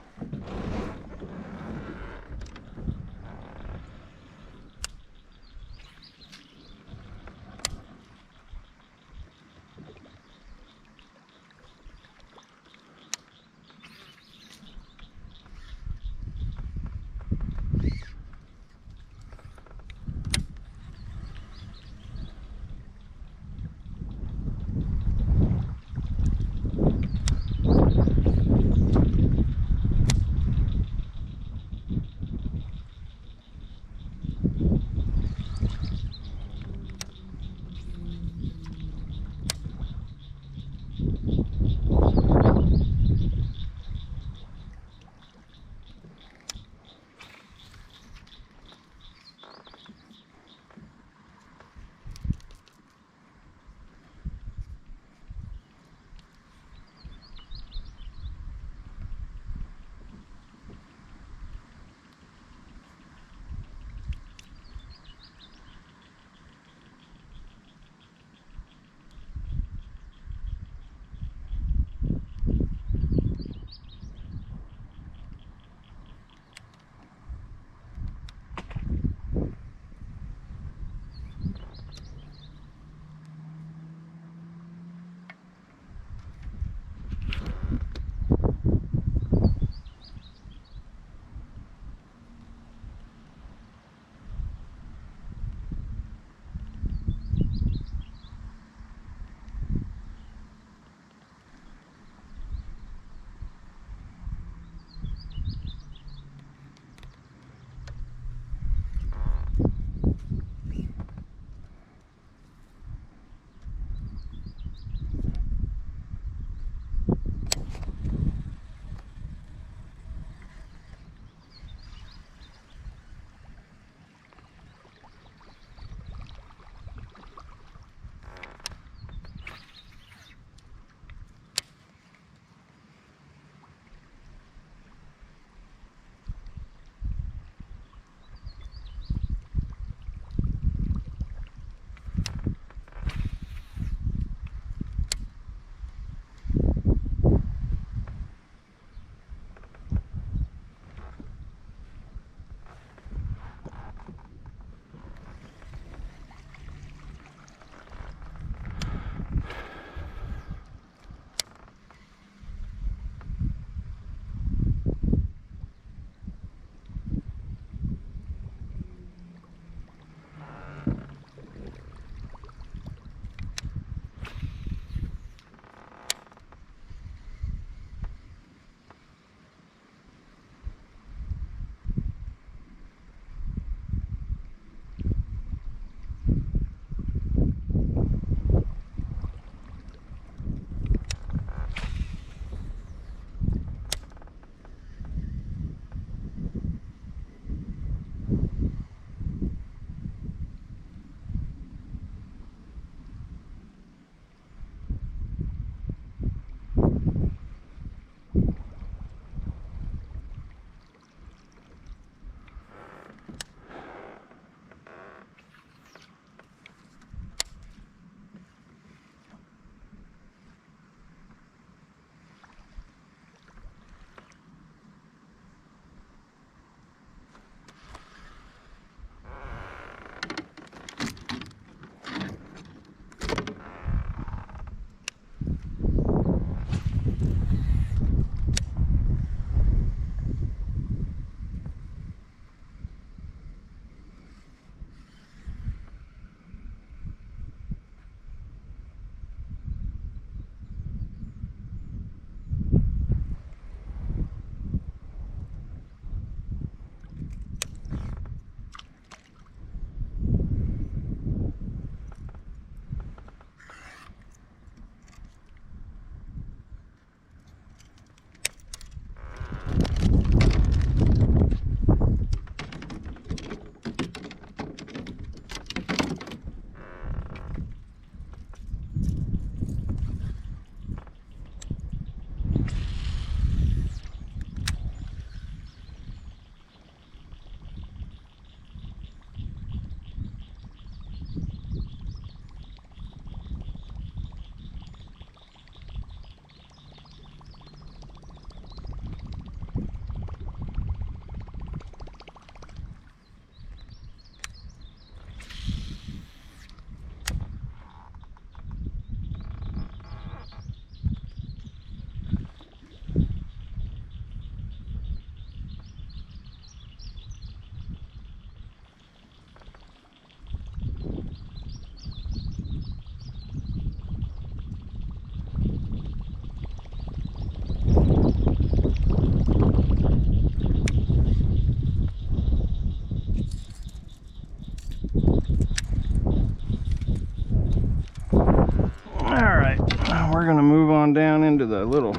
we're gonna move on down into the little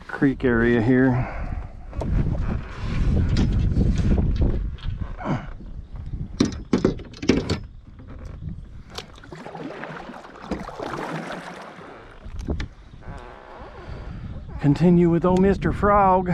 creek area here. Continue with old Mr. Frog.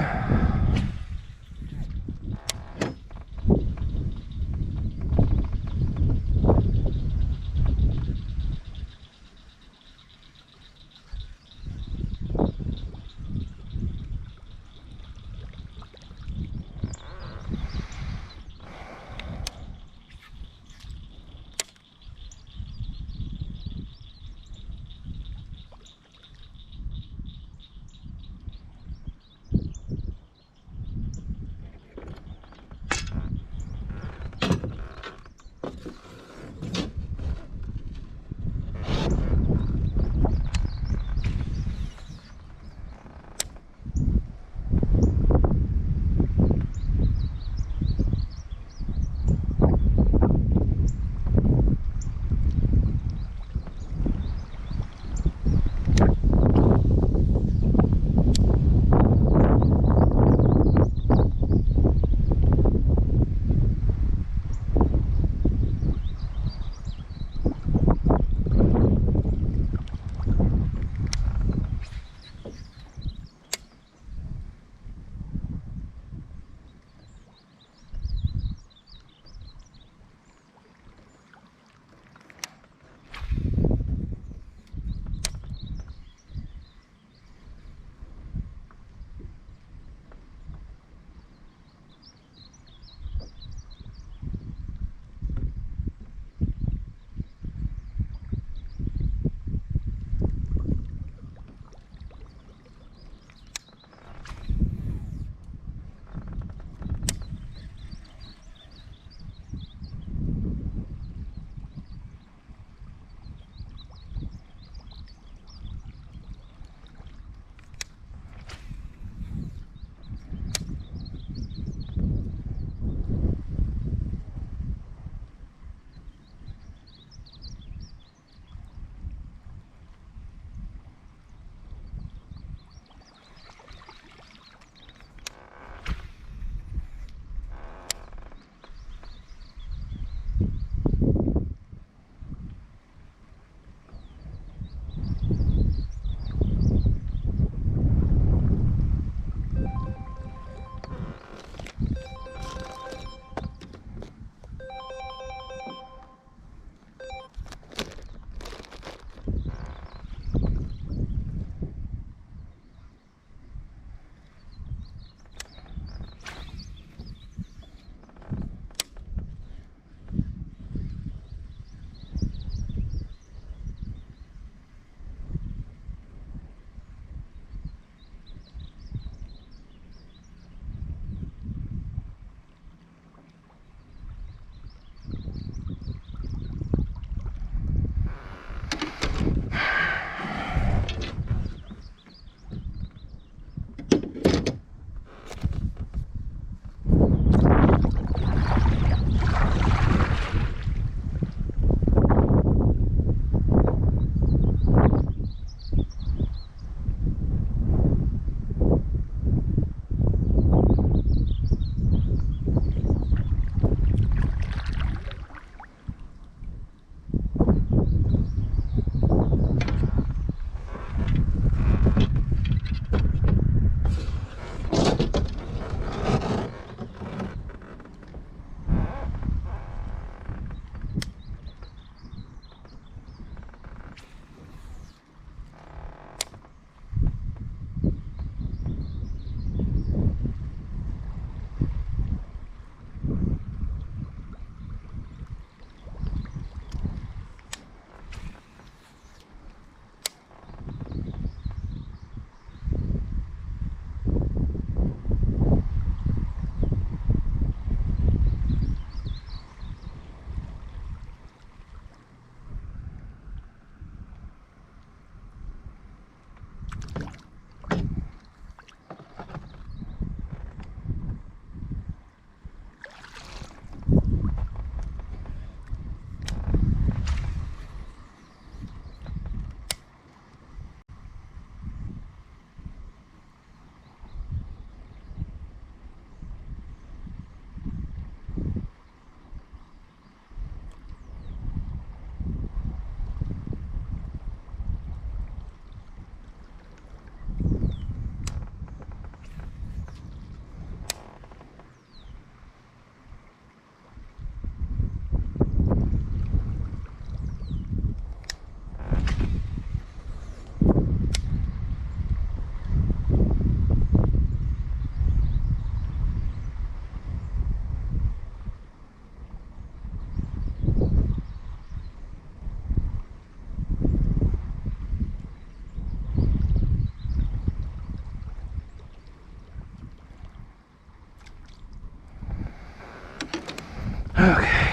Okay.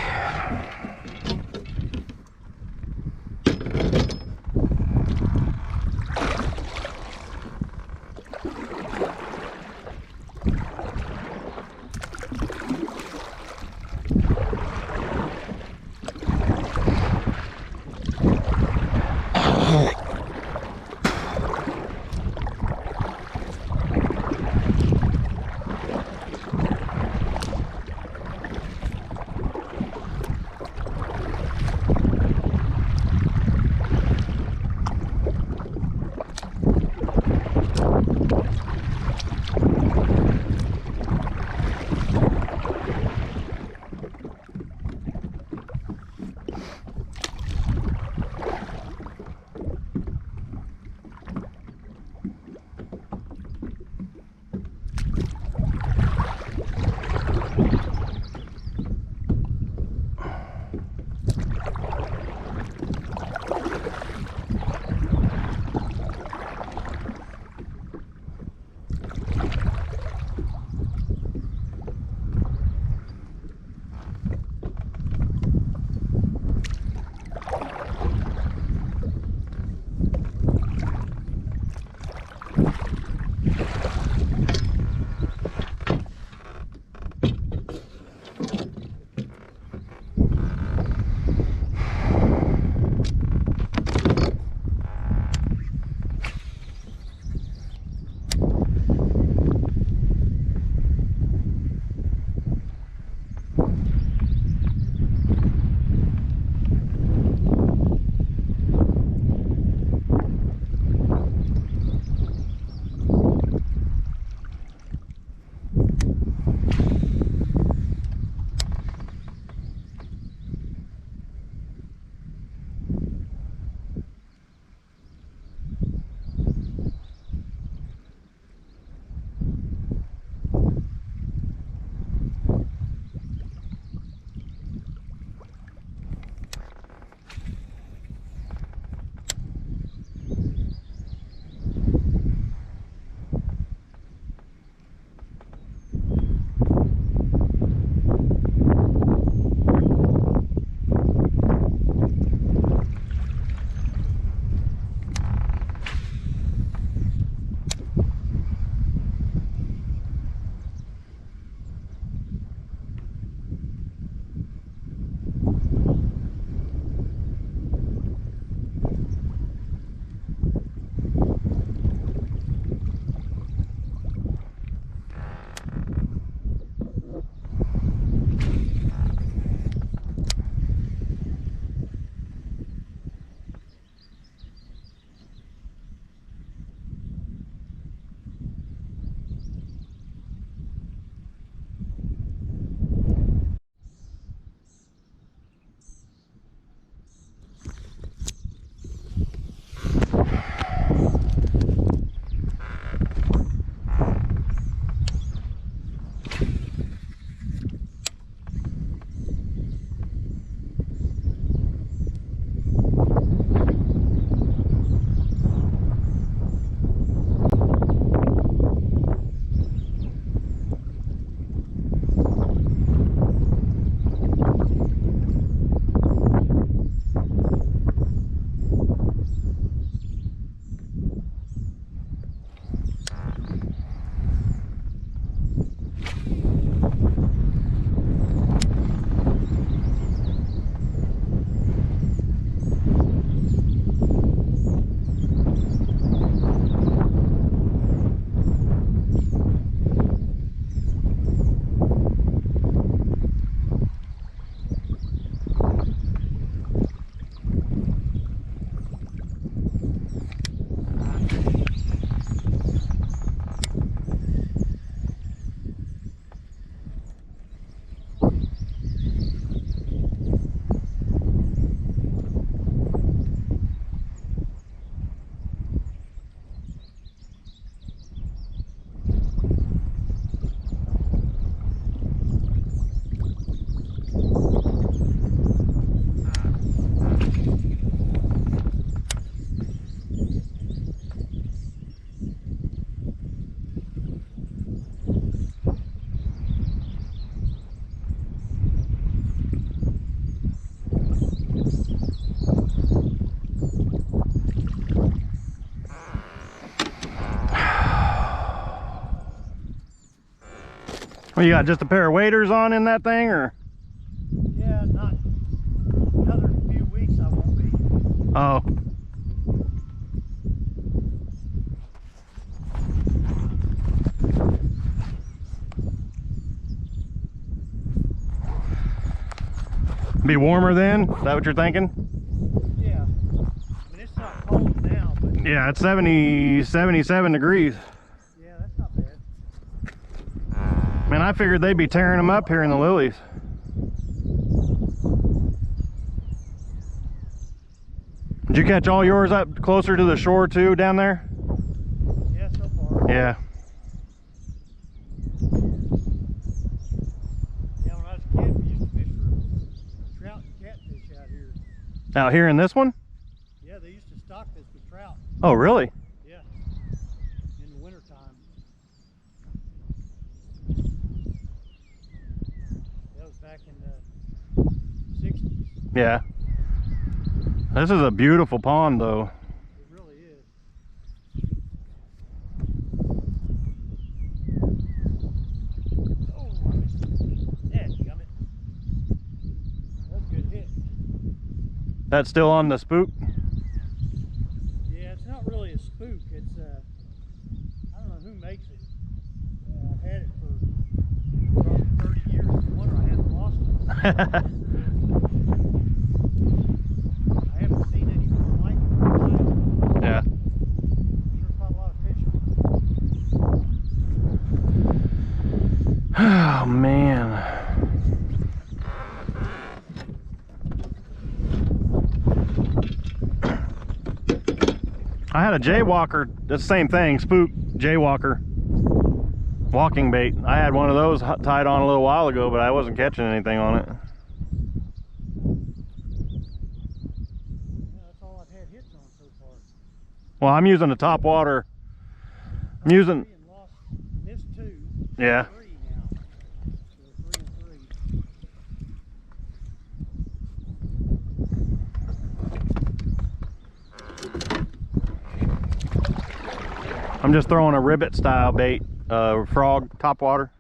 You got just a pair of waders on in that thing, or? Yeah, not another few weeks I won't be. Oh. Be warmer then? Is that what you're thinking? Yeah. I mean, it's not cold now, but Yeah, it's 77 degrees. yeah, that's not bad. Man, I figured they'd be tearing them up here in the lilies. Did you catch all yours up closer to the shore too, down there? Yeah, so far. Yeah. Yeah, when I was a kid, we used to fish for trout and catfish out here. Out here in this one? Yeah, they used to stock this with trout. Oh, really? Yeah. In the wintertime. That was back in the 60s. Yeah. This is a beautiful pond, though. It really is. Oh, I missed it. Dadgummit. That was a good hit. That's still on the spook? Yeah, it's not really a spook. It's I don't know who makes it. I've had it for probably 30 years. No wonder I haven't lost it. I haven't seen anything like it for a while. Yeah. Sure caught a lot of fish on Oh, man. I had a jaywalker, the same thing, spook jaywalker, walking bait. I had one of those tied on a little while ago, but I wasn't catching anything on it. Yeah, that's all I've had hits on so far. Well, I'm using the top water. I'm using, Three and lost, missed two. yeah. Three now. So 3 and 3. I'm just throwing a ribbit style bait, frog top water.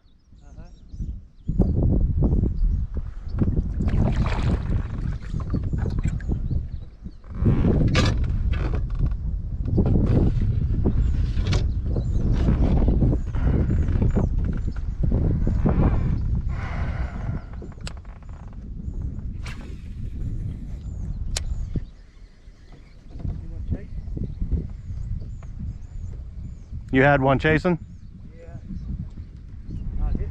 You had one chasing? Yeah. Not hitting.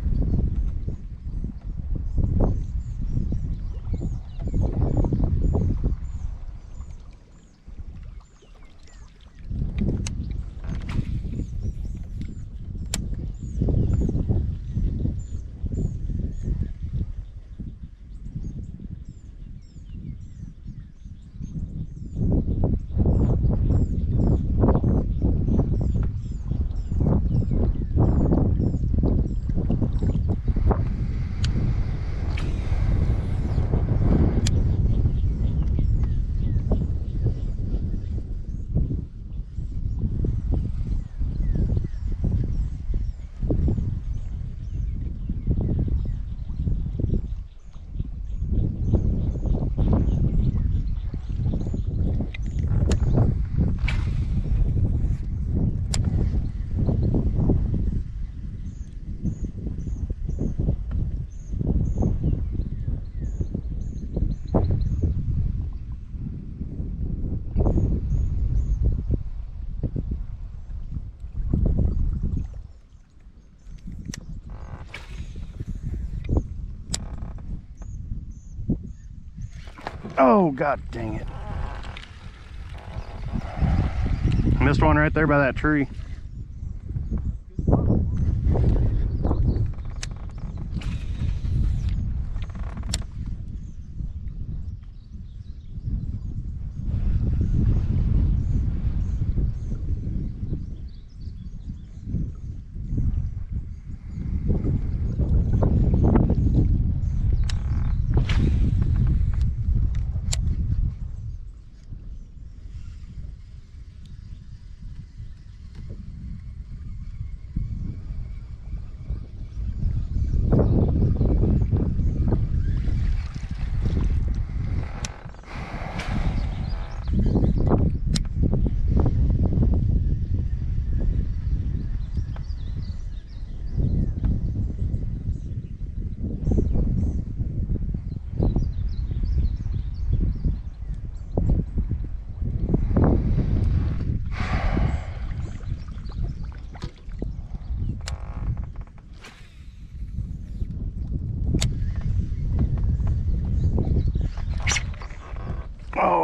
Oh, god dang it. Missed one right there by that tree.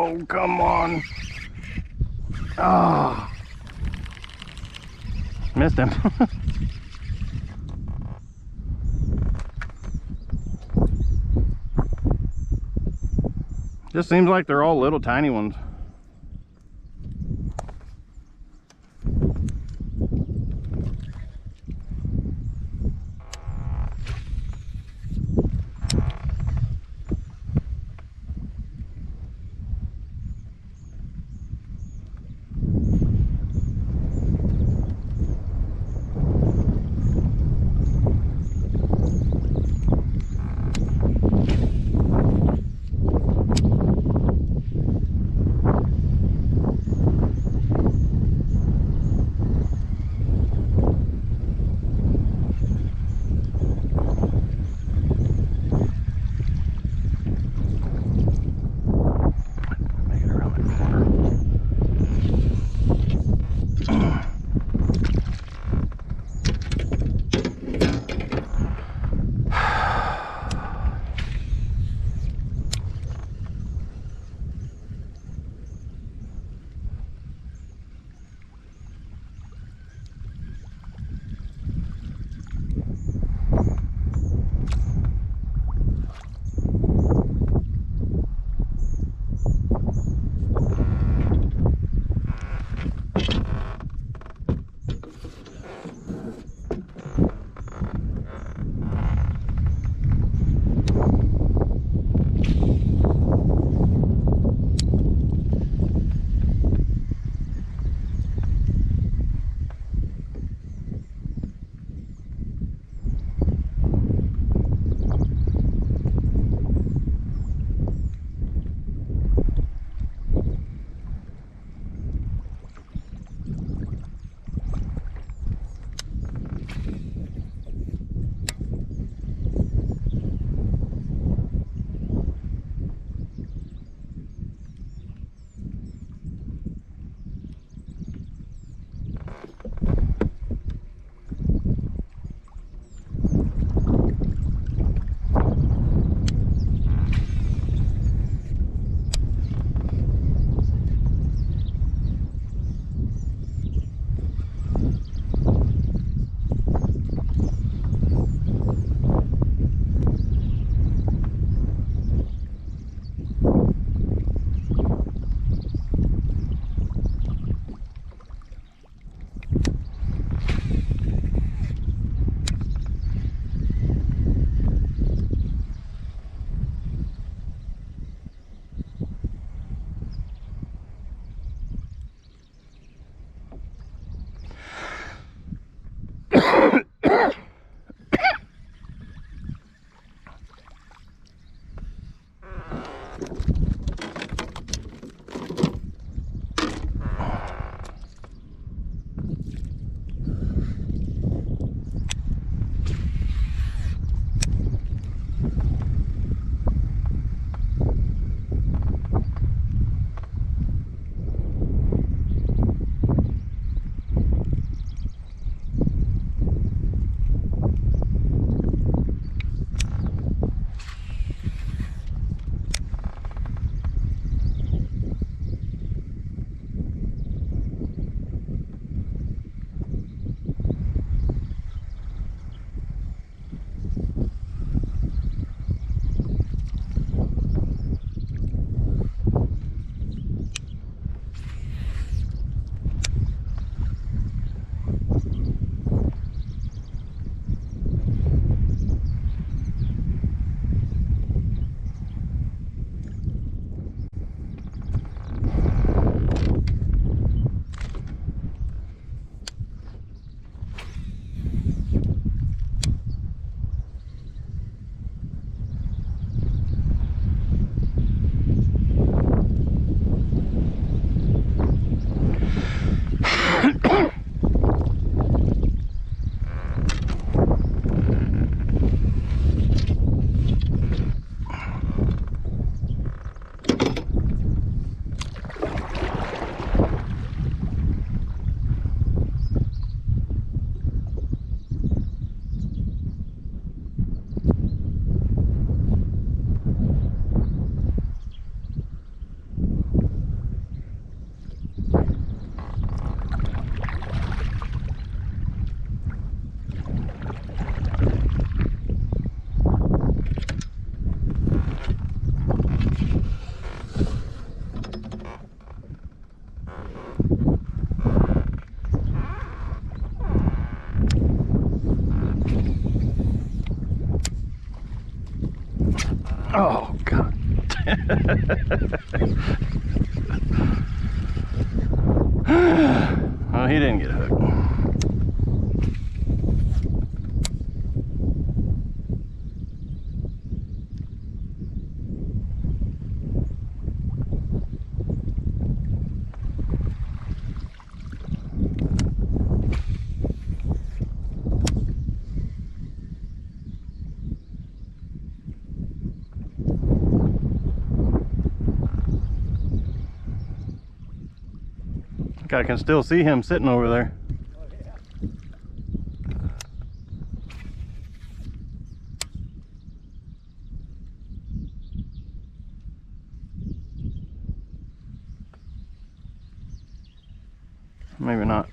Oh, come on. Ah. Missed him. Just seems like they're all little tiny ones. Oh, God. Well, he didn't get hooked. I can still see him sitting over there. Oh, yeah. Maybe not.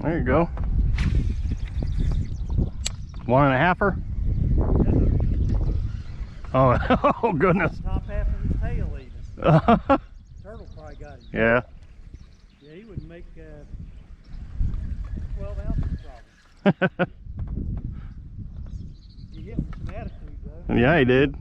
There you go. 1.5-er? Oh, oh goodness. Top half of his tail even. Turtle probably got him. Yeah. Yeah, he would make 12 ounces probably. He hit with some attitude though. Yeah, he did.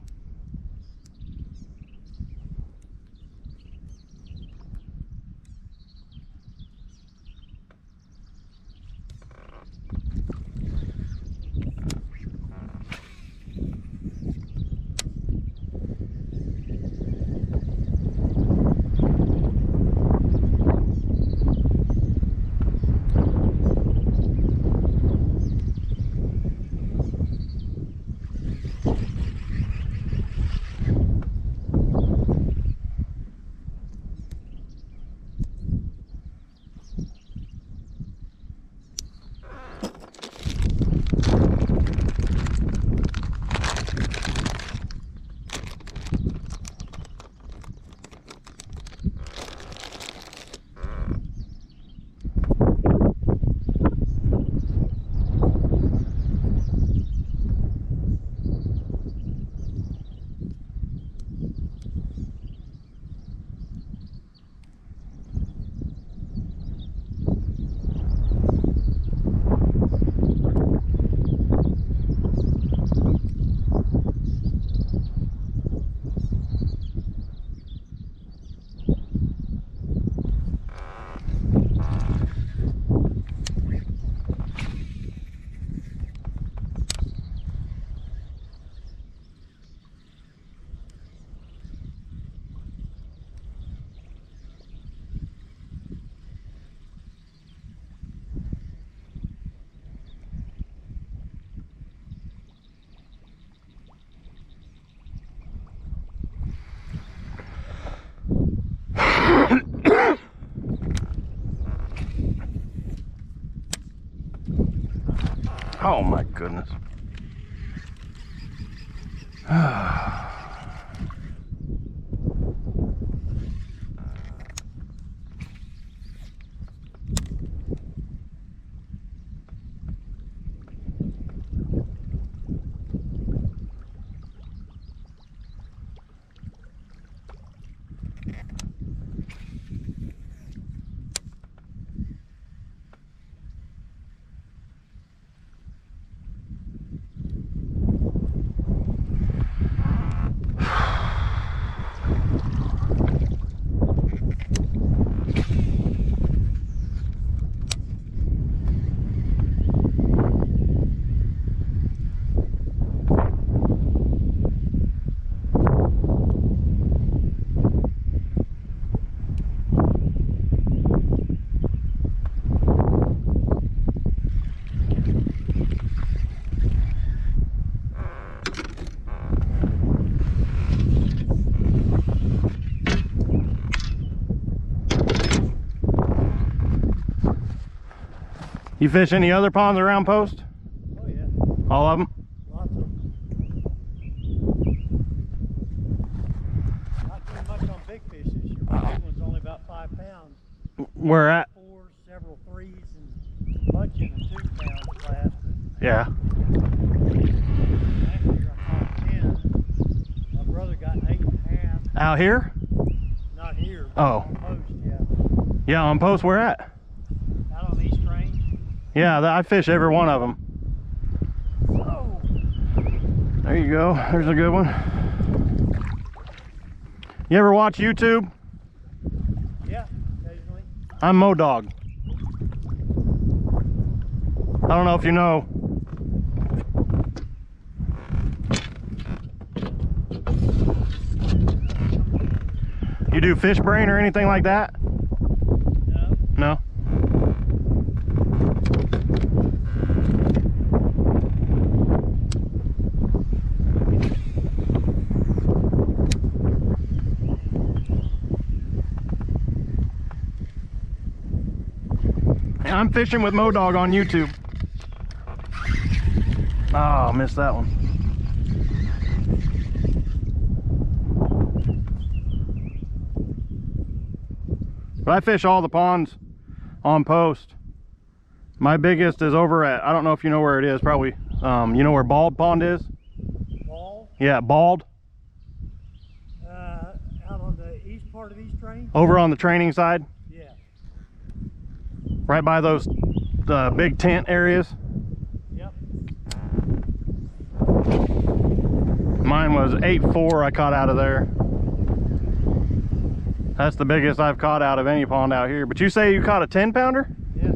Oh my goodness. You fish any other ponds around Post? Oh yeah. All of them? Lots of them. Not doing much on big fish this year. My big one's only about 5 pounds. Where at? 4s, several 3s, and a bunch in the 2-pound class. But Yeah. last year I caught 10. My brother got 8.5. Out here? Not here, but Oh. on Post, yeah. Yeah, on Post where at? Out on East Range. Yeah, I fish every one of them. Oh! There you go. There's a good one. You ever watch YouTube? Yeah, occasionally. I'm Modog. I don't know if you know. You do fish brain or anything like that? No. No? I'm fishing with Modog on YouTube. Oh, missed that one. But I fish all the ponds on Post. My biggest is over at, I don't know if you know where it is, probably, you know where Bald Pond is? Ball? Yeah, Bald. Out on the east part of East Range? Over on the training side, Yeah. right by those big tent areas. Yep. Mine was 8.4 I caught out of there. That's the biggest I've caught out of any pond out here. But you say you caught a 10-pounder? Yeah.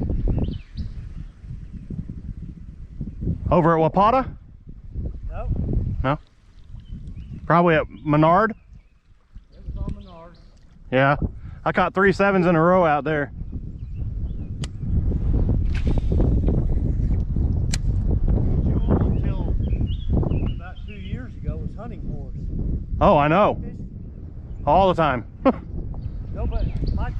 Over at Wapata? No. No? Probably at Menard? It was on Menard. Yeah. I caught 3 7s in a row out there. Jewel until about 2 years ago was hunting horse. Oh, I know. Fish. All the time. No, but my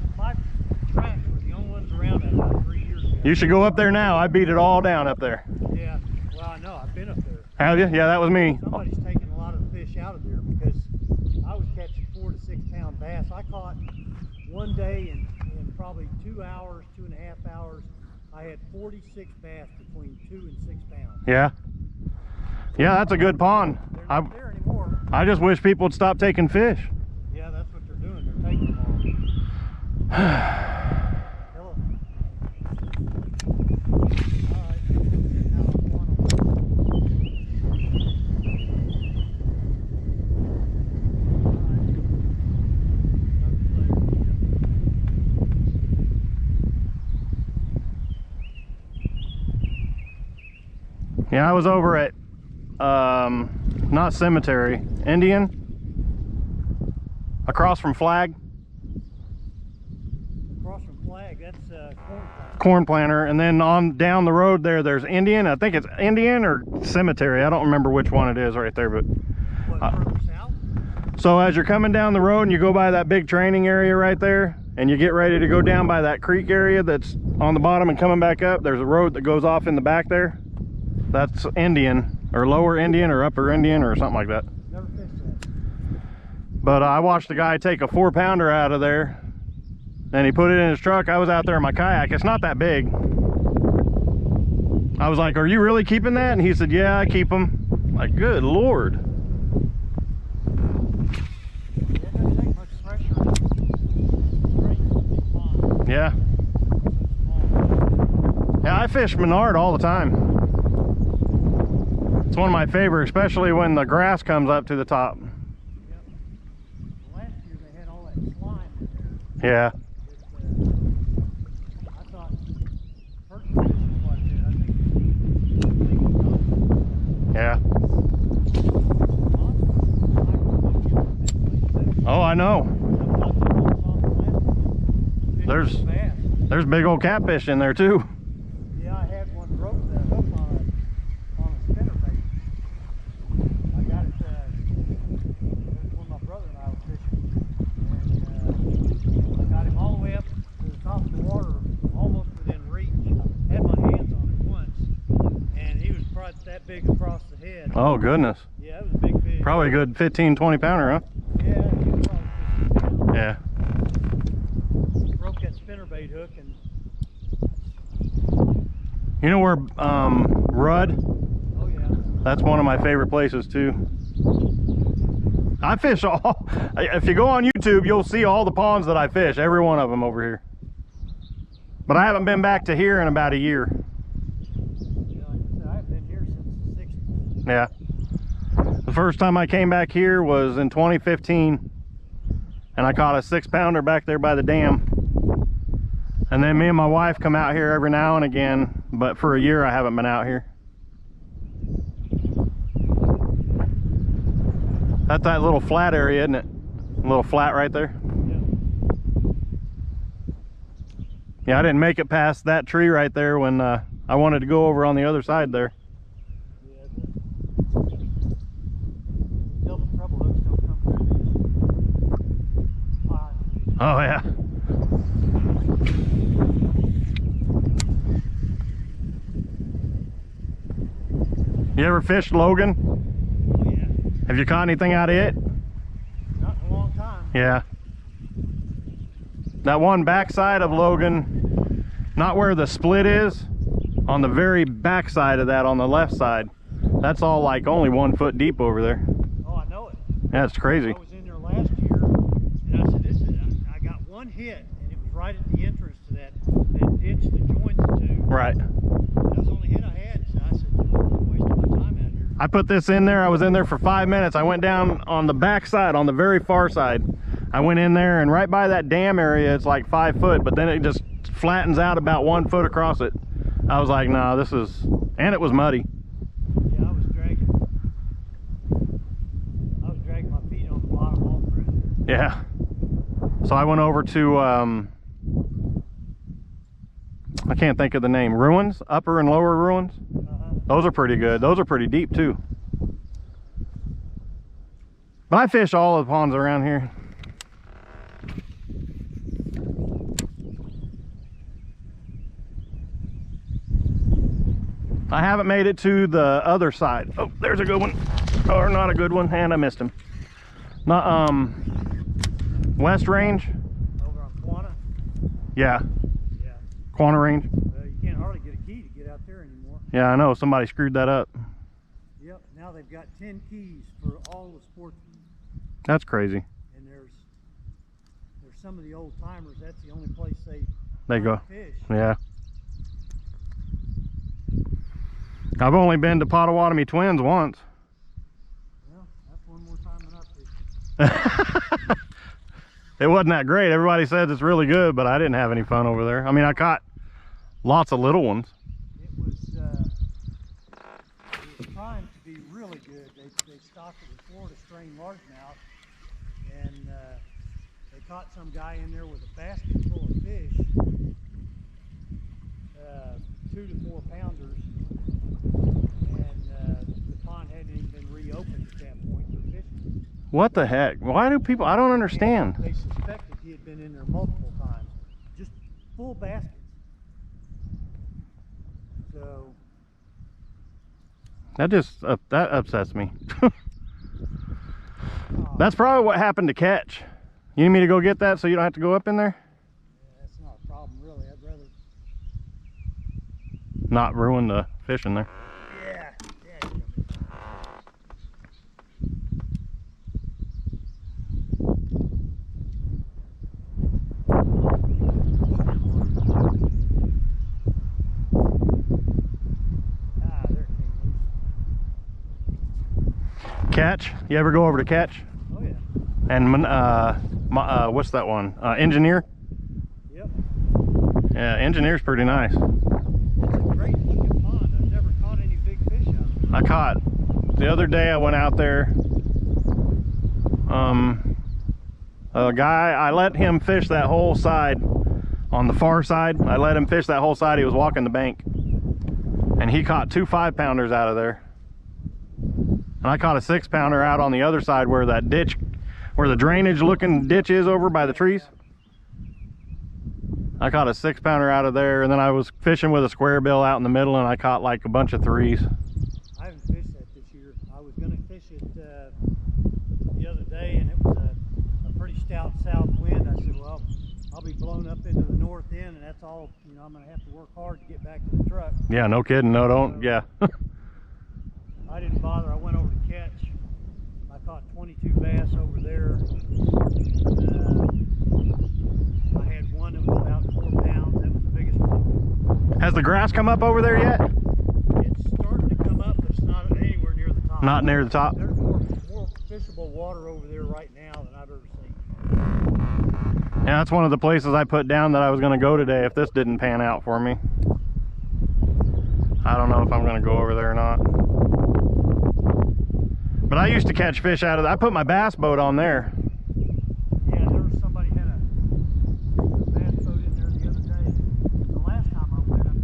tracks were the only ones around that about 3 years ago. You should go up there now. I beat it all down up there. Yeah. Well, I know. I've been up there. Have you? Yeah, that was me. Somebody's taking a lot of the fish out of there because I was catching 4 to 6 pound bass. I caught one day in probably 2 hours, 2.5 hours. I had 46 bass between 2 and 6 pounds. Yeah. Yeah, that's a good pond. They're not there anymore. I just wish people would stop taking fish. Yeah, that's what they're doing. They're taking them all. Hello. All right. Now I'm going on. Yeah, I was over at, not Cemetery, Indian, across from Flag, Across from Flag, that's corn plant. corn planter, and then on down the road there's Indian. I think it's Indian or Cemetery. I don't remember which one it is right there, but What, further south? so as you're coming down the road and you go by that big training area right there, and you get ready to go down by that creek area that's on the bottom and coming back up, there's a road that goes off in the back there. That's Indian, or Lower Indian, or Upper Indian, or something like that. Never fished that. But I watched a guy take a 4-pounder out of there, and he put it in his truck. I was out there in my kayak. It's not that big. I was like, "Are you really keeping that?" And he said, "Yeah, I keep them." Like, good Lord. It doesn't take much pressure. It's fine. Yeah. Yeah, I fish Menard all the time. It's one of my favorites, especially when the grass comes up to the top. Yep. Last year they had all that slime in there. Yeah. I thought perch fishing quite a bit. I think Yeah. Oh, I know. There's big old catfish in there too. Yeah, I had one broke the hook on a spinnerbait. I got it. It was when my brother and I were fishing, and I got him all the way up to the top of the water, almost within reach. Had my hand he was probably that big across the head. Oh goodness. Yeah, it was a big fish. Probably a good 15, 20 pounder, huh? Yeah, he was probably Yeah. broke that spinnerbait hook and. You know where Rudd? Oh yeah. That's one of my favorite places too. I fish all, if you go on YouTube, you'll see all the ponds that I fish, every one of them over here. But I haven't been back to here in about a year. Yeah, like I said, I've been here since the 60s. Yeah. The first time I came back here was in 2015, and I caught a 6-pounder back there by the dam. And then me and my wife come out here every now and again, but for a year I haven't been out here. That's that little flat area, isn't it? A little flat right there. Yeah, I didn't make it past that tree right there when I wanted to go over on the other side there. Yeah, the treble hooks don't come through these ponds. Oh yeah. You ever fished Logan? Oh yeah. Have you caught anything out of it? Not in a long time. Yeah. That one backside of Logan, not where the split is, on the very backside of that on the left side. That's all like only 1 foot deep over there. Oh, I know it. Yeah, it's crazy. I was in there last year, and I said, I got one hit, and it was right at the entrance to that ditch that joins the two. Right. That was the only hit I had, so I said, I'm wasting my time out here. I put this in there. I was in there for 5 minutes. I went down on the back side, on the very far side. I went in there, and right by that dam area, it's like 5 foot, but then it just flattens out about 1 foot across it. I was like, nah, this is, and it was muddy. Yeah, I was dragging my feet on the bottom all through there. Yeah. So I went over to, I can't think of the name, Ruins, upper and lower Ruins. Those are pretty good. Those are pretty deep too. But I fish all of the ponds around here. I haven't made it to the other side. Oh, there's a good one. Or not a good one, and I missed him. Not West Range. Over on Quanah? Yeah, Yeah. Quanah Range. Well, you can't hardly get a key to get out there anymore. Yeah, I know, somebody screwed that up. Yep, now they've got 10 keys for all the sportsmen. That's crazy. And there's some of the old timers, that's the only place they go. fish. Yeah. I've only been to Potawatomi Twins once. Well, that's one more time than I fished. It wasn't that great. Everybody says it's really good, but I didn't have any fun over there. I mean, I caught lots of little ones. It was timed to be really good. They stocked it with Florida strain largemouth, and they caught some guy in there with a basket full of fish, 2 to 4 pounders, and the pond hadn't even been reopened at that point for fishing. What the heck? Why do people, I don't understand. They suspected he had been in there multiple times, just full baskets. So That just, that upsets me. That's probably what happened to Catch. You need me to go get that so you don't have to go up in there? yeah, that's not a problem really. I'd rather. Not ruin the fish in there. Yeah. There it came loose. Catch? You ever go over to Catch? Oh yeah. And what's that one? Engineer? Yep. Yeah, Engineer's pretty nice. It's a great looking pond. I've never caught any big fish out of it. I caught, the other day I went out there, a guy, I let him fish that whole side, on the far side. I let him fish that whole side. He was walking the bank, and he caught 2 5-pounders out of there. And I caught a 6-pounder out on the other side where that ditch, where the drainage looking ditch is over by the trees. I caught a 6-pounder out of there, and then I was fishing with a square bill out in the middle, and I caught like a bunch of 3s. I haven't fished that this year. I was going to fish it the other day, and it was a pretty stout south wind. I said, well, I'll be blown up into the north end, and that's all, you know, I'm going to have to work hard to get back to the truck. Yeah, no kidding. No, don't. Yeah. I didn't bother. I went over to catch. I caught 22 bass over there. I had one that was about 4 pounds. That was the biggest one. Has the grass come up over there yet? It's starting to come up, but it's not anywhere near the top. Not near the top? There's more fishable water over there right now than I've ever seen. Yeah, that's one of the places I put down that I was going to go today if this didn't pan out for me. I don't know if I'm going to go over there or not. But I used to catch fish out of that. I put my bass boat on there. Yeah, there was somebody had a bass boat in there the other day. The last time I went up,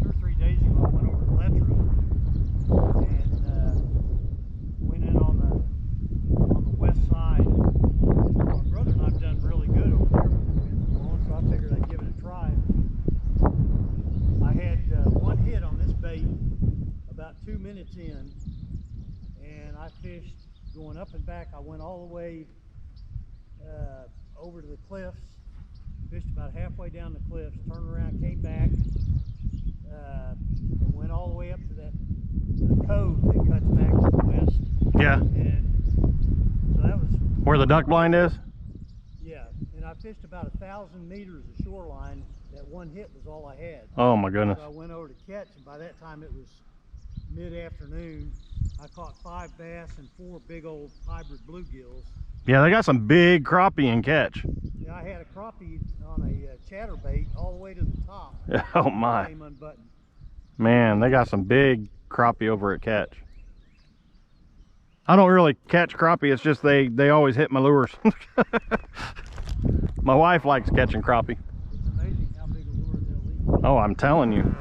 2 or 3 days ago, I went over to Letcher and went in on the west side. My brother and I've done really good over there with the winds blowing, so I figured I'd give it a try. I had one hit on this bait about 2 minutes in, and I fished going up and back. I went all the way over to the cliffs, fished about halfway down the cliffs, turned around, came back, and went all the way up to the cove that cuts back to the west. Yeah. And so that was Where the duck blind is? yeah. And I fished about 1,000 meters of shoreline. That one hit was all I had. Oh my goodness. So I went over to catch, and by that time it was mid-afternoon. I caught 5 bass and 4 big old hybrid bluegills. Yeah, they got some big crappie and catch. Yeah, I had a crappie on a chatterbait all the way to the top. Oh my. Came unbuttoned. Man, they got some big crappie over at catch. I don't really catch crappie, it's just they always hit my lures. My wife likes catching crappie. It's amazing how big a lure they'll eat. Oh, I'm telling you.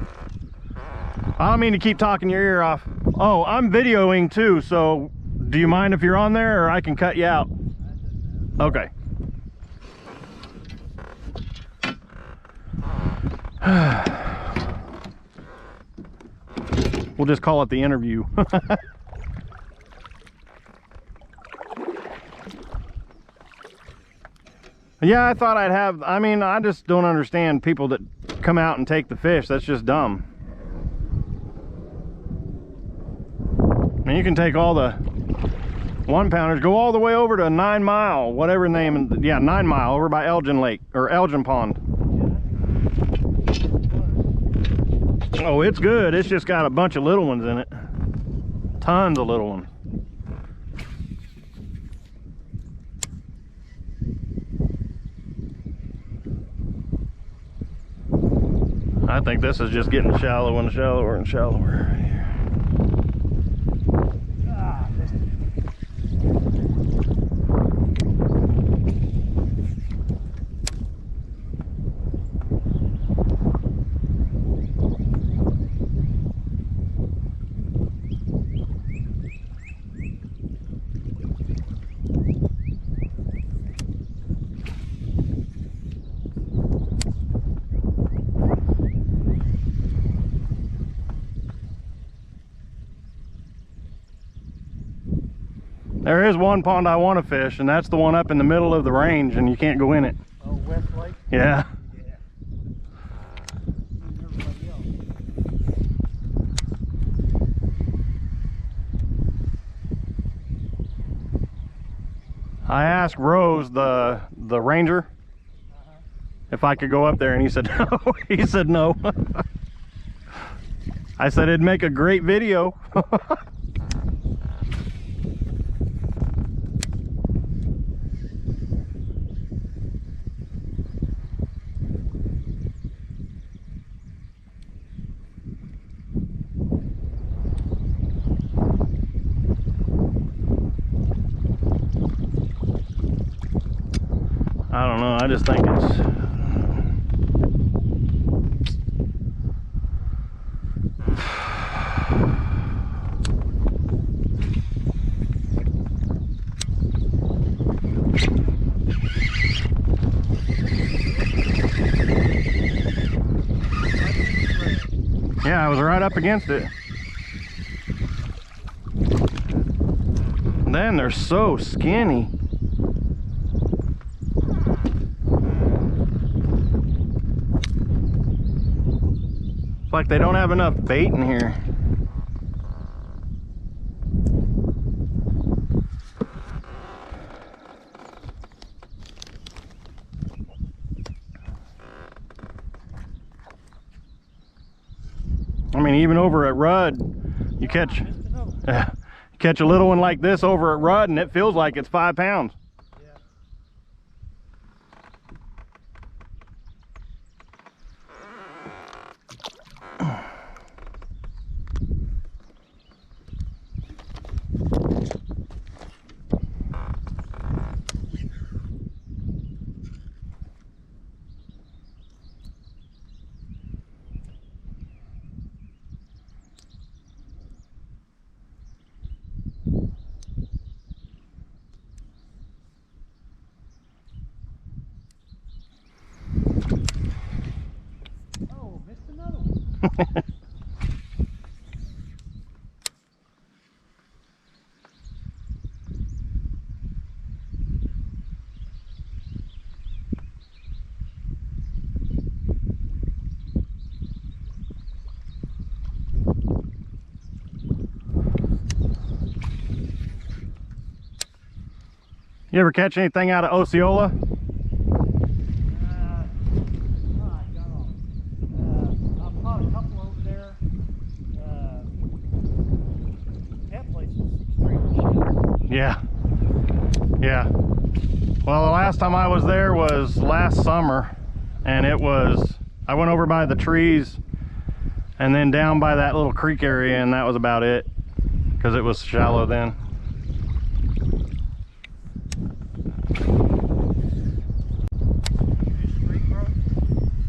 I don't mean to keep talking your ear off. Oh, I'm videoing too, so do you mind if you're on there, or I can cut you out? Okay. We'll just call it the interview. Yeah, I thought I'd have, I mean, I just don't understand people that come out and take the fish. That's just dumb. I mean, you can take all the 1-pounders, go all the way over to 9 Mile, whatever name, yeah, 9 Mile, over by Elgin Lake, or Elgin Pond. Oh, it's good. It's just got a bunch of little ones in it. Tons of little ones. I think this is just getting shallow and shallower and shallower. There is one pond I want to fish, and that's the one up in the middle of the range, and you can't go in it. Oh, West Lake? Yeah. Yeah. Everybody else. I asked Rose, the ranger, if I could go up there, and he said no. He said no. I said it'd make a great video. I don't know, I just think it's Yeah, I was right up against it. Then they're so skinny. It's like they don't have enough bait in here. I mean, even over at Rudd, you catch a little one like this over at Rudd and it feels like it's 5 pounds. Oh, missed another one. You ever catch anything out of Osceola? I've caught a couple over there. That place is extremely shit. Yeah. Yeah. Well, the last time I was there was last summer, and I went over by the trees and then down by that little creek area, and that was about it, because it was shallow then.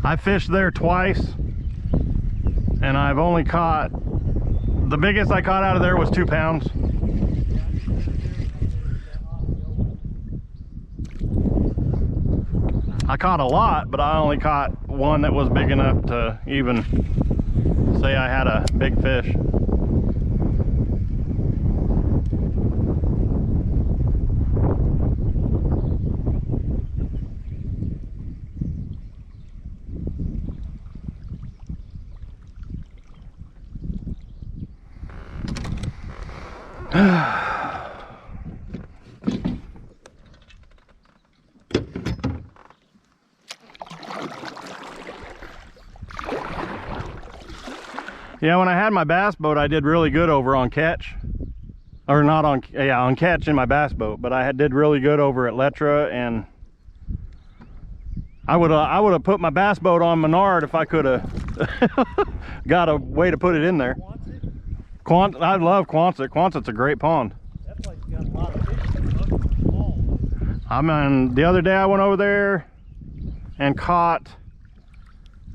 I fished there twice, and I've only caught, the biggest I caught out of there was 2 pounds. I caught a lot, but I only caught one that was big enough to even say I had a big fish. Yeah, when I had my bass boat, I did really good over on catch. Or not on, yeah, on catch in my bass boat, but I did really good over at Letra, and I would have put my bass boat on Menard if I could have got a way to put it in there. I love Quonset. Quonset's a great pond. That place got a lot of fish. Most of them are small. I mean, the other day I went over there and caught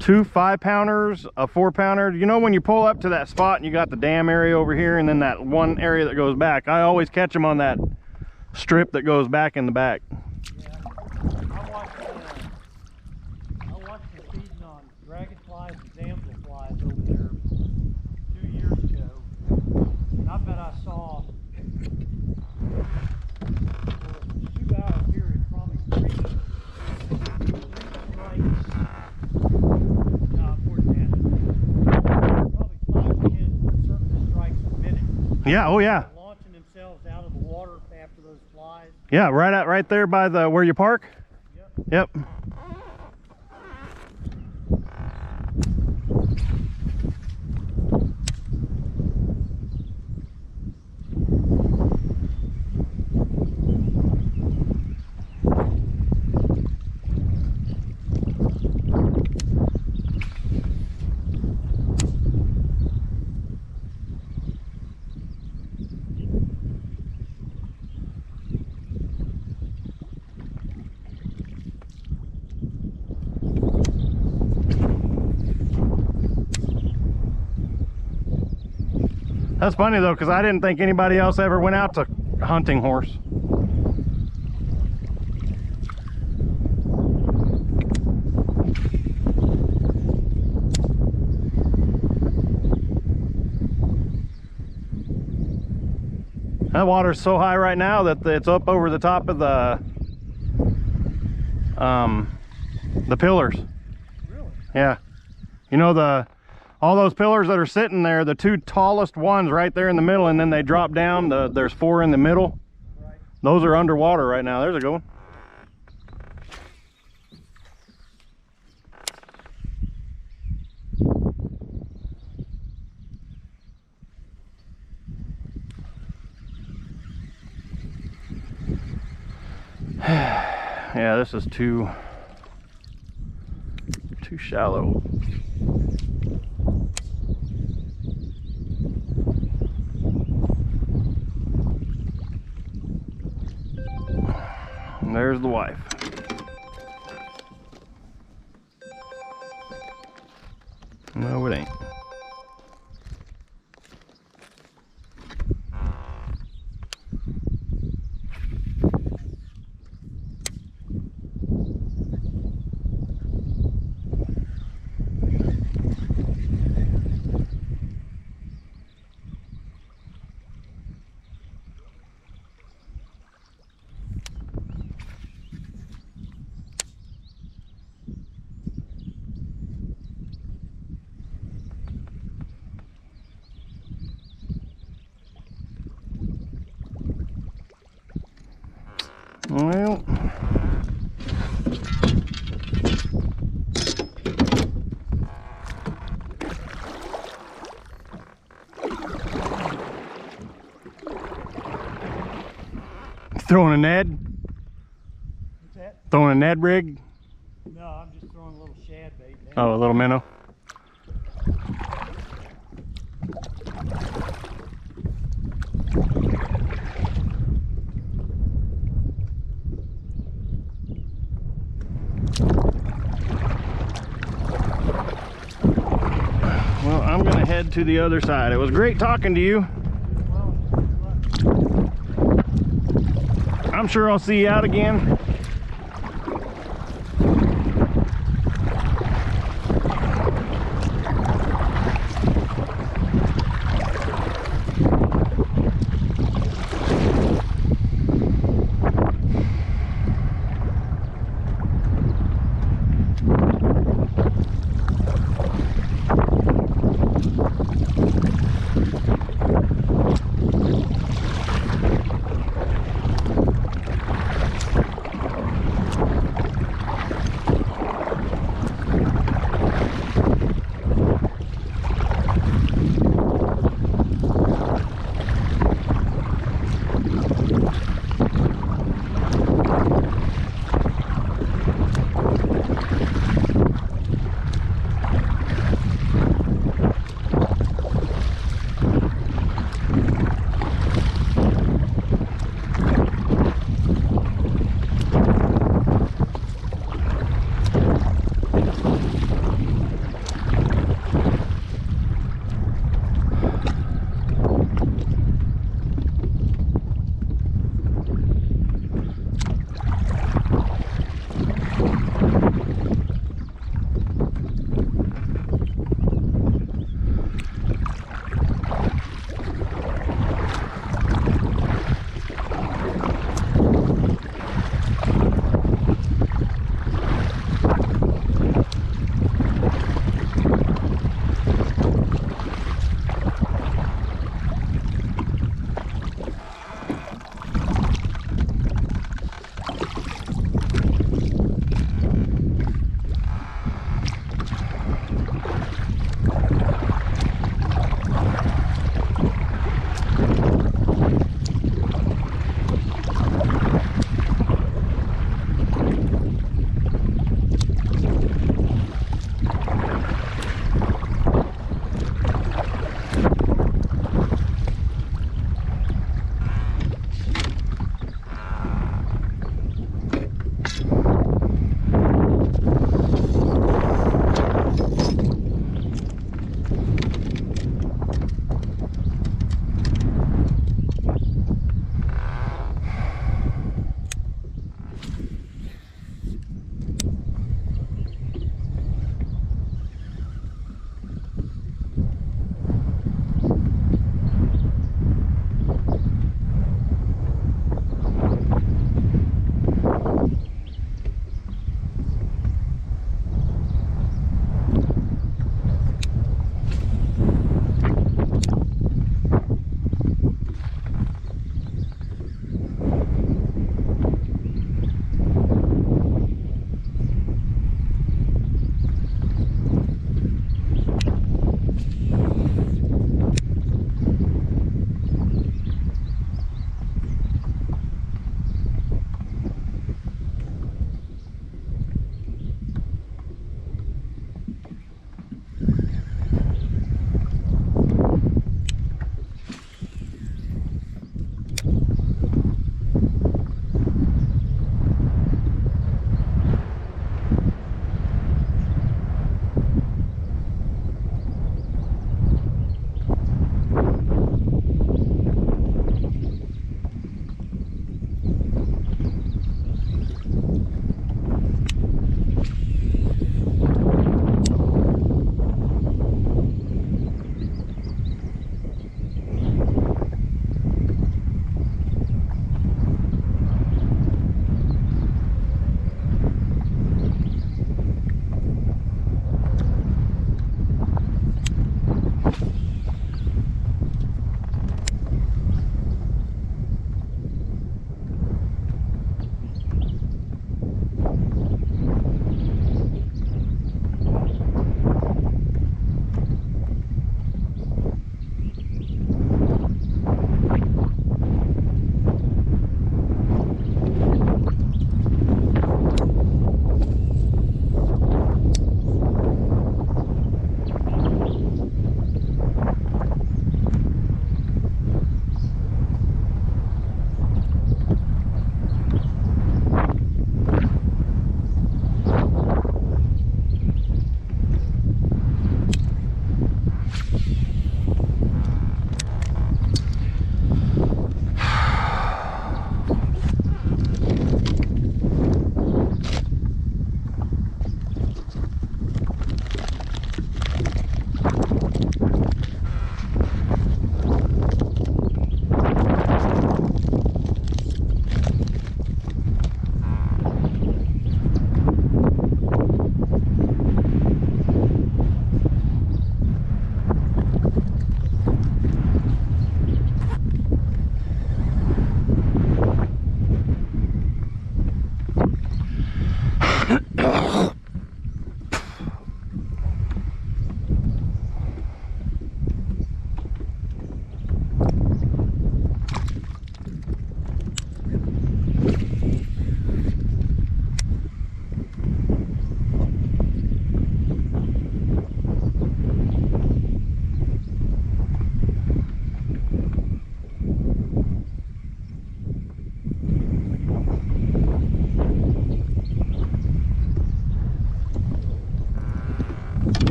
2 5-pounders, a 4-pounder. You know when you pull up to that spot and you got the dam area over here and then that one area that goes back, I always catch them on that strip that goes back in the back. Yeah, I watched them feeding on dragonflies and damselflies over there 2 years ago, and I bet I saw for a 2-hour period probably three strikes. More than that. Probably 5 to 10 surface strikes a minute. Yeah, oh yeah. Launching themselves out of the water after those flies. Yeah, right there by the where you park. Yep. Yep. That's funny though, because I didn't think anybody else ever went out to hunting horse. That water's so high right now that it's up over the top of the pillars. Really? Yeah. You know, all those pillars that are sitting there, the two tallest ones right there in the middle, and then they drop down, there's four in the middle. Right. Those are underwater right now. There's a good one. Yeah, this is too shallow. And there's the wife. No, it ain't. Well, throwing a Ned? What's that? Throwing a Ned rig? No, I'm just throwing a little shad bait down. Oh, a little minnow. Well, I'm gonna head to the other side. It was great talking to you. I'm sure I'll see you out again.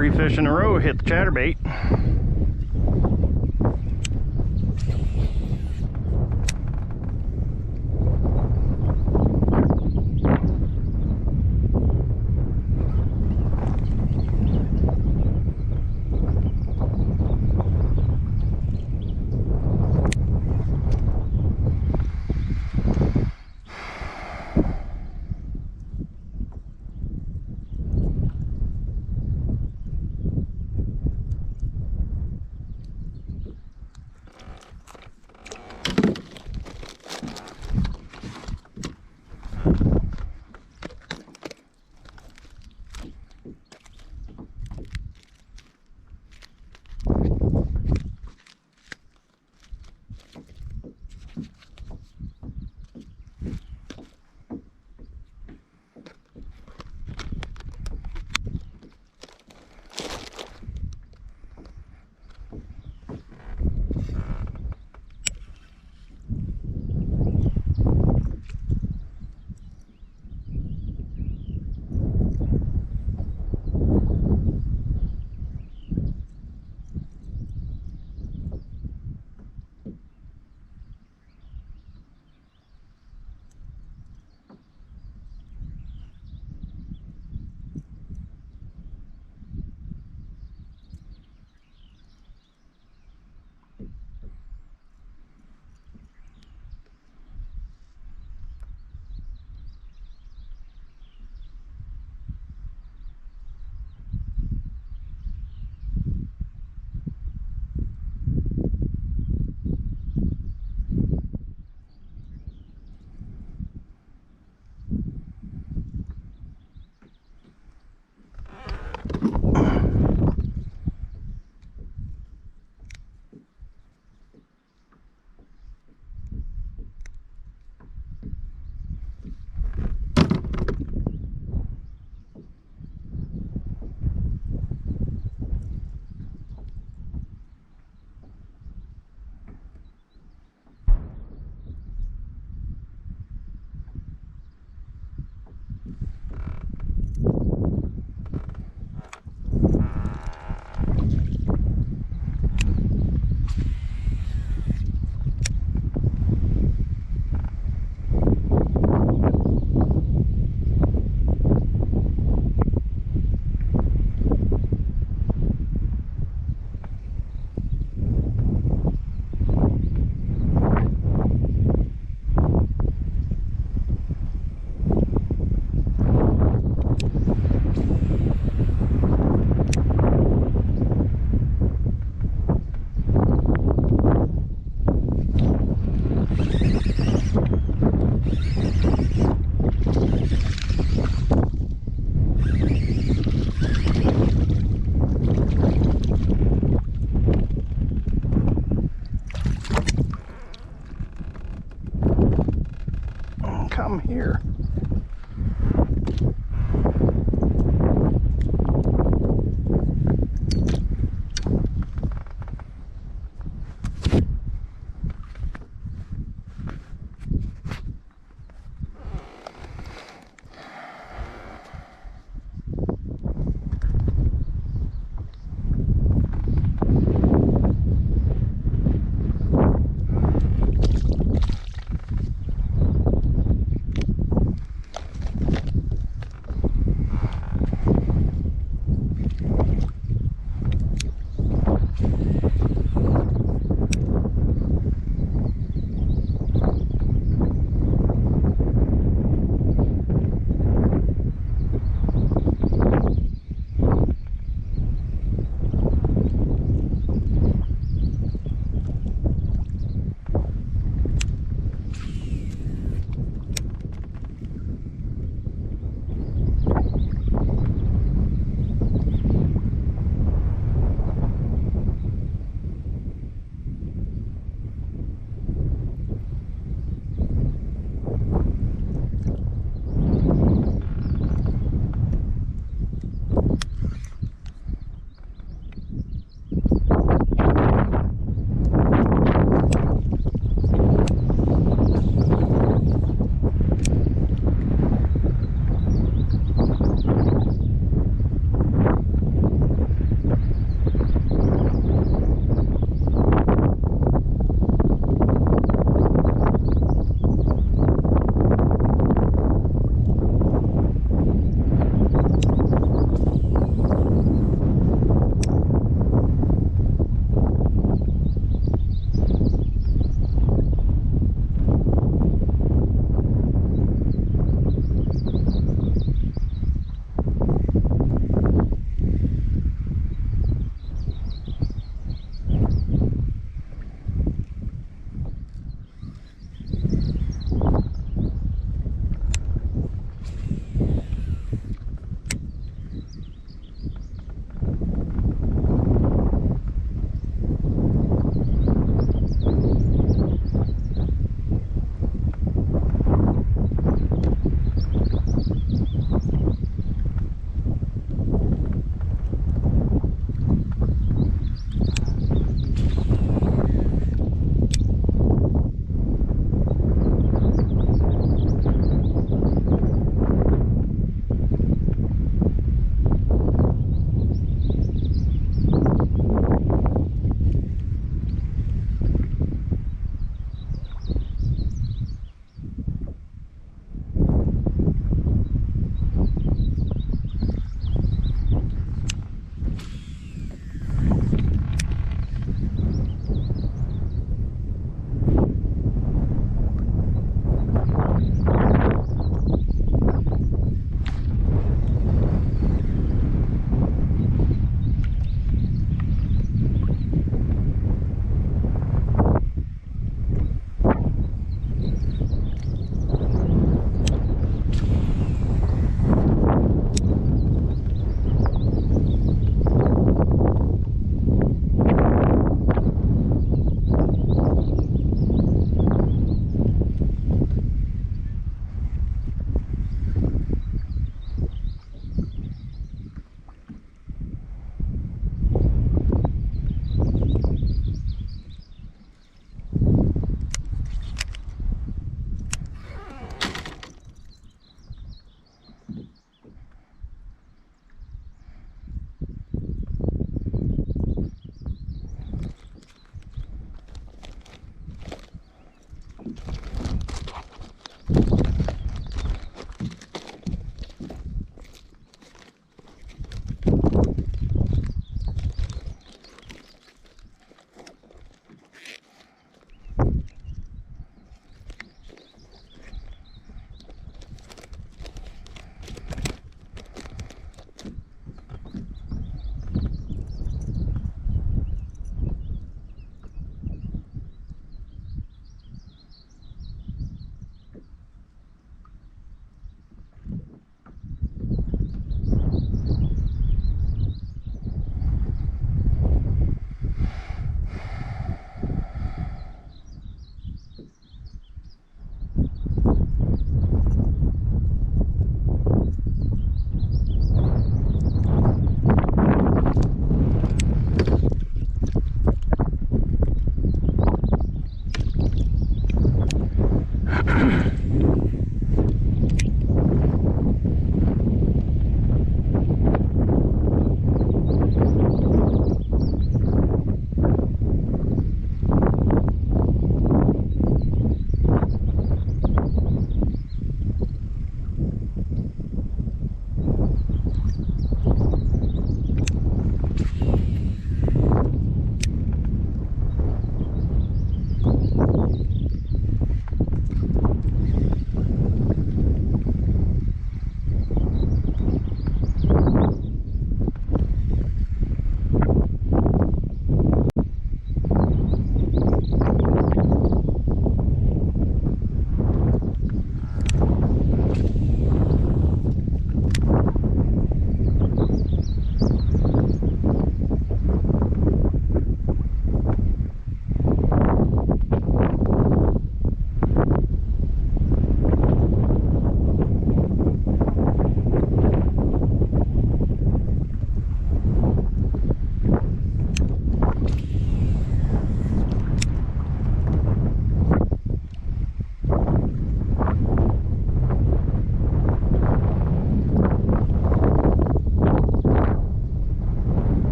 3 fish in a row hit the chatterbait. Come here.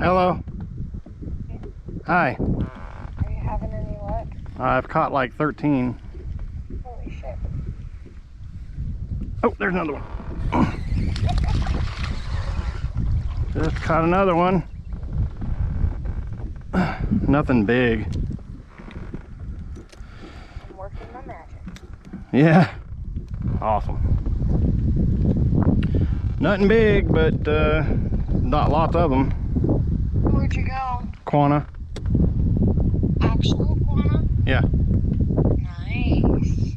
Hello. Hi. Are you having any luck? I've caught like 13. Holy shit. Oh, there's another one. Just caught another one. Nothing big. I'm working my magic. Yeah. Awesome. Nothing big, but not lots of them. Where'd you go? Quanah. Actual Quanah? Yeah. Nice.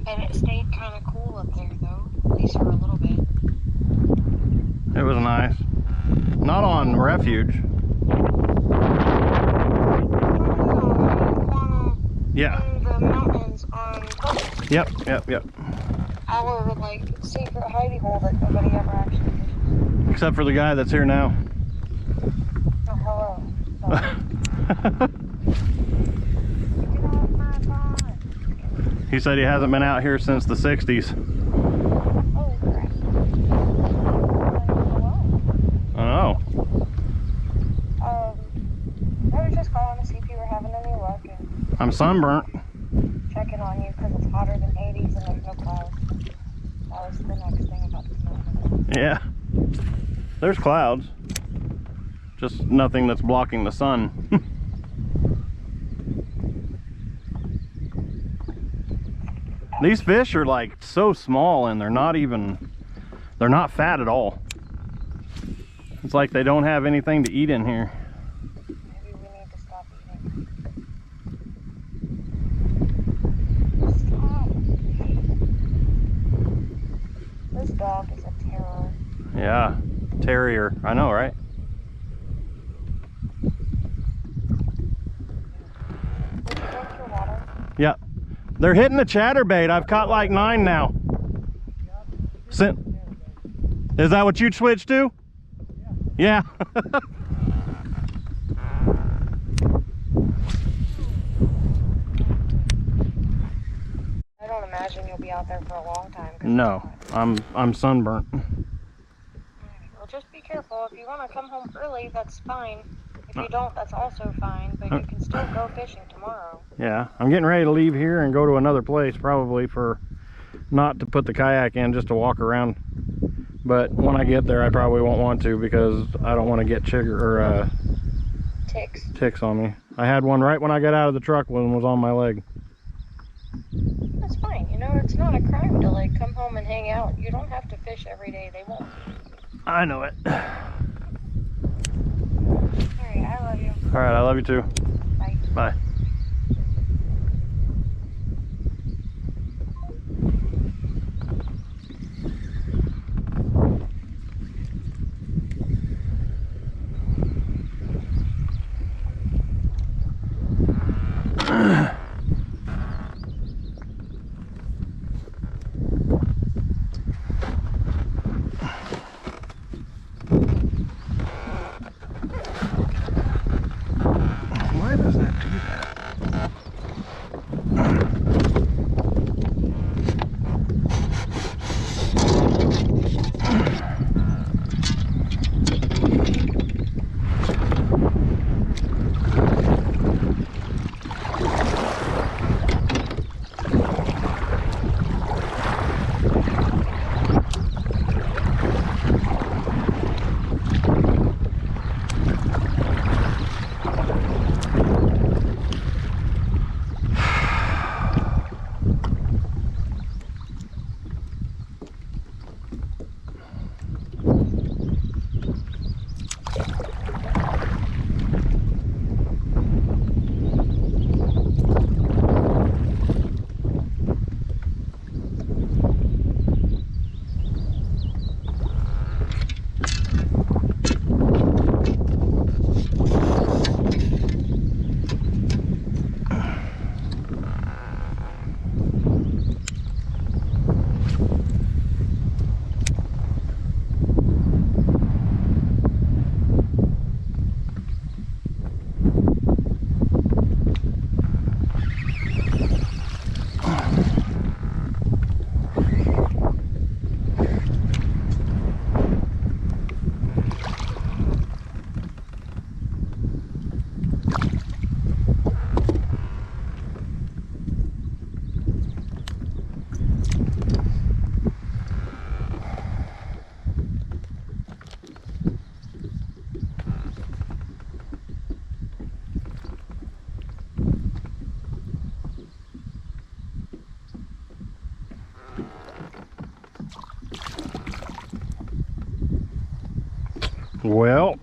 And it stayed kind of cool up there, though. At least for a little bit. It was nice. Not on refuge. Quanah. Yeah. In the mountains on Coast. Yep. Our, like, secret hidey hole that nobody ever actually fishes. Except for the guy that's here now. Oh, hello. Get off my pond. He said he hasn't been out here since the 60s. Holy crap. Hello. I know. I was just calling to see if you were having any luck and I'm sunburnt. checking on you because it's hotter than 80s and there's no clouds. That was the next thing about this mountain. Yeah. There's clouds. Just nothing that's blocking the sun. These fish are like so small and they're not fat at all. It's like they don't have anything to eat in here. Maybe we need to stop eating. Stop. This dog is a terror. Yeah, terrier. I know, right? Did you drink your water? Yeah. They're hitting the chatterbait. I've caught like 9 now. Is that what you'd switch to? Yeah. I don't imagine you'll be out there for a long time. No, I'm sunburnt. Well, just be careful. If you want to come home early, that's fine. If you don't, that's also fine. But you can still go fishing tomorrow. Yeah, I'm getting ready to leave here and go to another place, probably for not to put the kayak in, just to walk around. But when I get there, I probably won't want to because I don't want to get ticks on me. I had one right when I got out of the truck when it was on my leg. That's fine. You know, it's not a crime to like come home and hang out. You don't have to fish every day. They won't. I know it. Alright, I love you. All right, I love you too. Bye. Bye. Why does that do that? Well,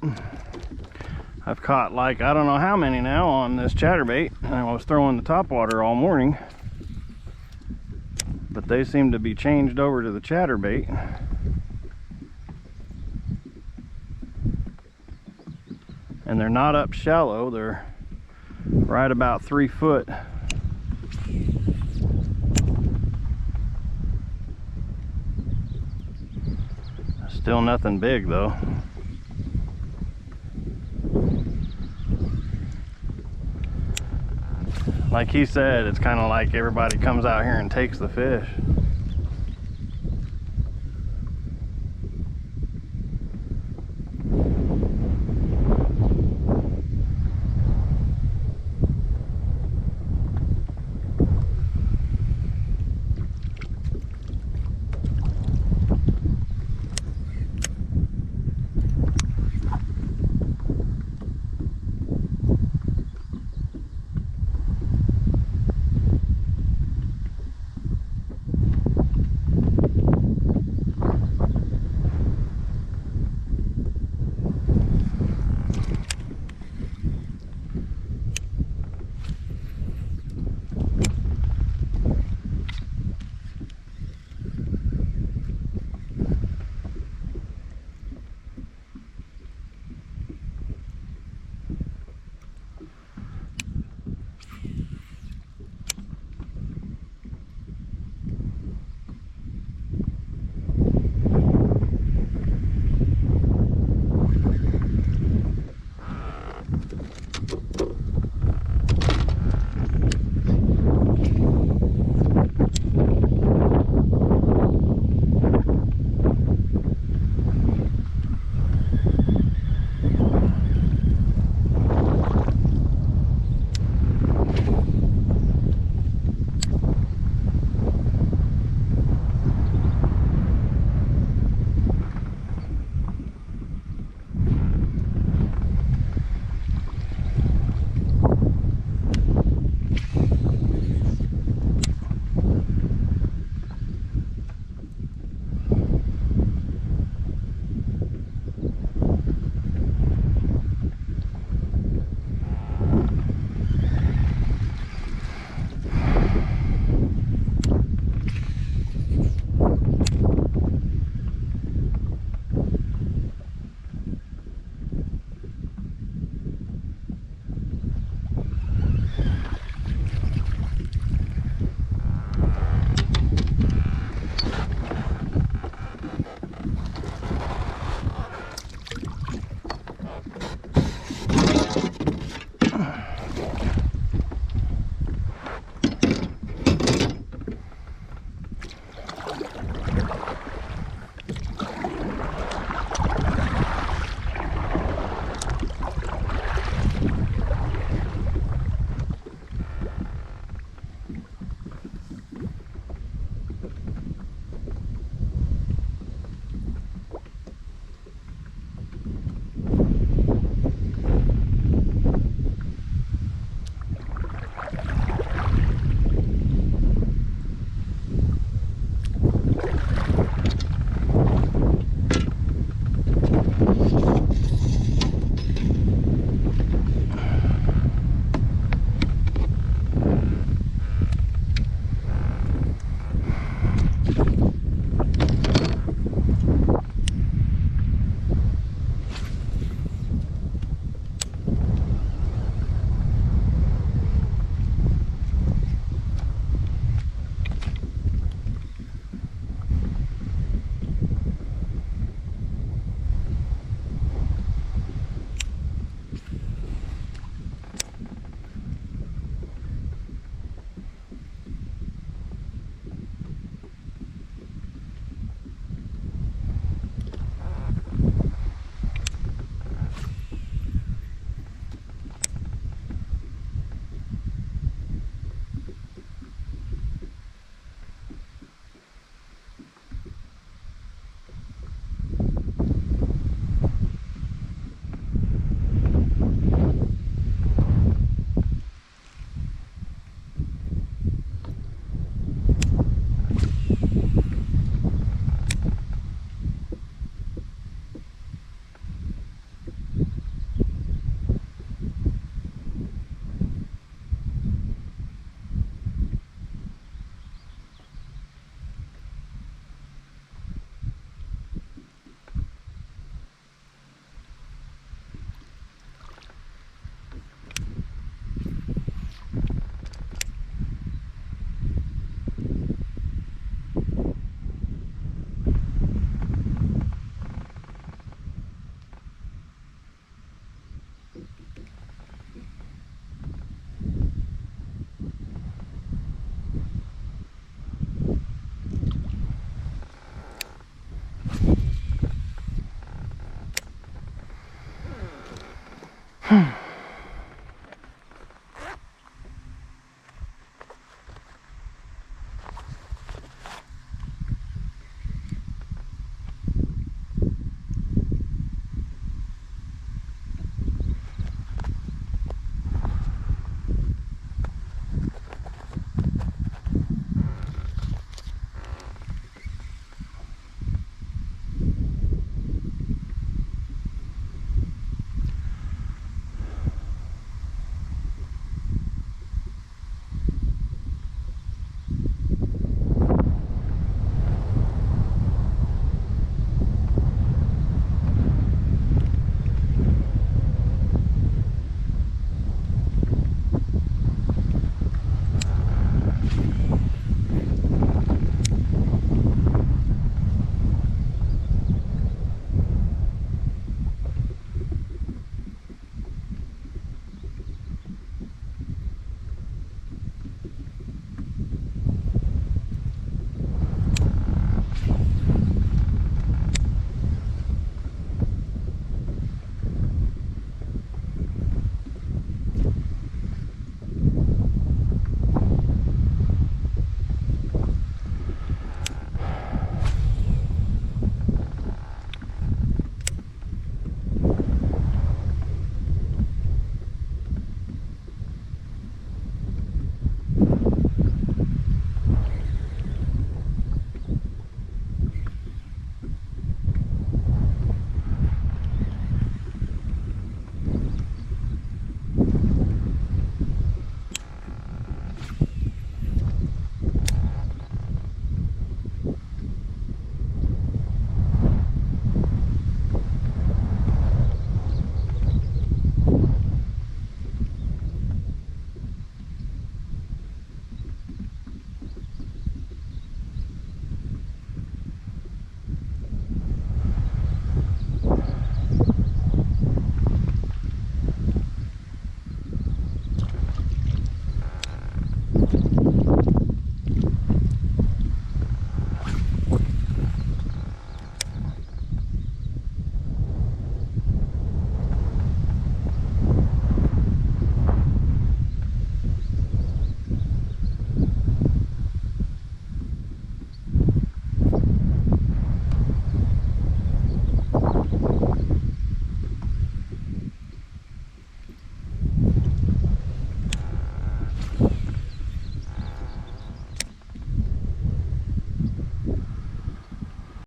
I've caught like I don't know how many now on this chatterbait, and I was throwing the topwater all morning, but they seem to be changed over to the chatterbait. And they're not up shallow, they're right about 3 foot. Still nothing big though. Like he said, it's kind of like everybody comes out here and takes the fish.